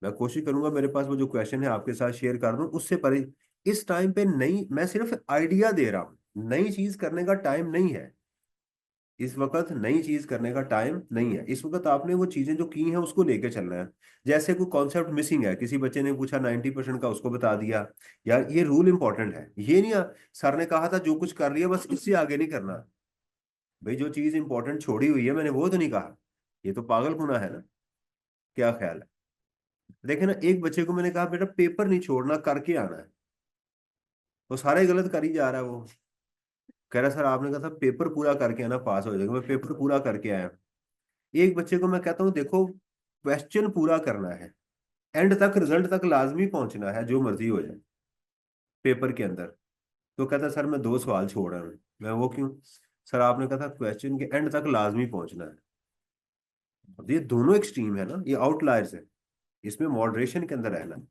मैं कोशिश करूंगा मेरे पास वो जो क्वेश्चन है आपके साथ शेयर कर दूं, उससे परे इस टाइम पे नई, मैं सिर्फ आइडिया दे रहा हूं, नई चीज करने का टाइम नहीं है। इस वक्त नई चीज करने का टाइम नहीं है। इस वक्त आपने वो चीजें जो की हैं उसको लेके चलना है। जैसे कोई कॉन्सेप्ट मिसिंग है, किसी बच्चे ने पूछा 90% का, उसको बता दिया। यार ये रूल इंपॉर्टेंट है, ये नहीं सर ने कहा था जो कुछ कर लिया बस इससे आगे नहीं करना। भाई जो चीज इंपॉर्टेंट छोड़ी हुई है मैंने वो तो नहीं कहा। ये तो पागलपना है ना। क्या ख्याल है? देखे ना, एक बच्चे को मैंने कहा बेटा पेपर नहीं छोड़ना, करके आना है। वो सारे गलत कर ही जा रहा है वो। कह रहा सर आपने कहा था पेपर पूरा करके आना, पास हो जाएगा। मैं पेपर पूरा करके आया। एक बच्चे को मैं कहता हूँ देखो, क्वेश्चन पूरा करना है, एंड तक रिजल्ट तक लाजमी पहुंचना है, जो मर्जी हो जाए पेपर के अंदर। तो कहता सर मैं 2 सवाल छोड़ रहा हूँ। मैं वो क्यों? सर आपने कहा था क्वेश्चन के एंड तक लाजमी पहुंचना है। अब ये दोनों एक्सट्रीम है ना, ये आउटलायर्स है। इसमें मॉडरेशन के अंदर रहना है।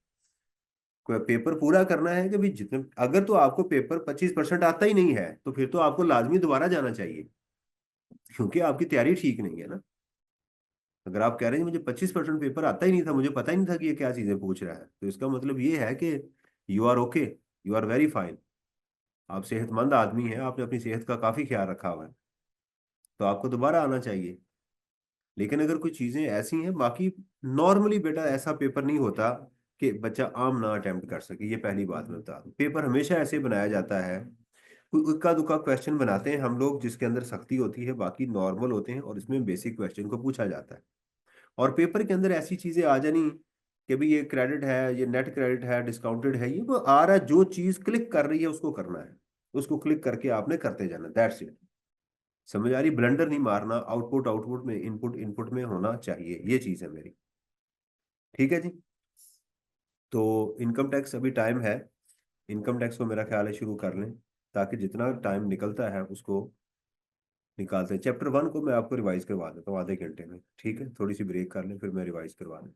पेपर पूरा करना है कि भाई जितने, अगर तो आपको पेपर 25% आता ही नहीं है तो फिर तो आपको लाजमी दोबारा जाना चाहिए, क्योंकि आपकी तैयारी ठीक नहीं है ना। अगर आप कह रहे हैं मुझे 25% पेपर आता ही नहीं था, मुझे पता ही नहीं था कि ये क्या चीजें पूछ रहा है, तो इसका मतलब ये है कि you are okay, you are very fine, आप सेहतमंद आदमी हैं, आपने अपनी सेहत का काफी ख्याल रखा हुआ है। तो आपको दोबारा आना चाहिए। लेकिन अगर कुछ चीजें ऐसी हैं, बाकी नॉर्मली बेटा ऐसा पेपर नहीं होता कि बच्चा आम ना अटेम्प्ट कर सके। ये पहली बात मैं बता दूं, पेपर हमेशा ऐसे बनाया जाता है, कोई इक्का दुक्का क्वेश्चन बनाते हैं हम लोग जिसके अंदर सख्ती होती है, बाकी नॉर्मल होते हैं और इसमें बेसिक क्वेश्चन को पूछा जाता है। और पेपर के अंदर ऐसी चीजें आ जानी कि भाई ये क्रेडिट है, ये नेट क्रेडिट है, डिस्काउंटेड है, ये वो आ रहा है, जो चीज क्लिक कर रही है उसको करना है, उसको क्लिक करके आपने करते जाना, दैट्स इट। समझ आ रही? ब्लंडर नहीं मारना, आउटपुट आउटपुट में, इनपुट इनपुट में होना चाहिए, ये चीज है मेरी। ठीक है जी। तो इनकम टैक्स अभी टाइम है, इनकम टैक्स को मेरा ख्याल है शुरू कर लें, ताकि जितना टाइम निकलता है उसको निकालते हैं। चैप्टर 1 को मैं आपको रिवाइज करवा देता हूँ आधे घंटे में, ठीक है? थोड़ी सी ब्रेक कर लें, फिर मैं रिवाइज करवा दूँ।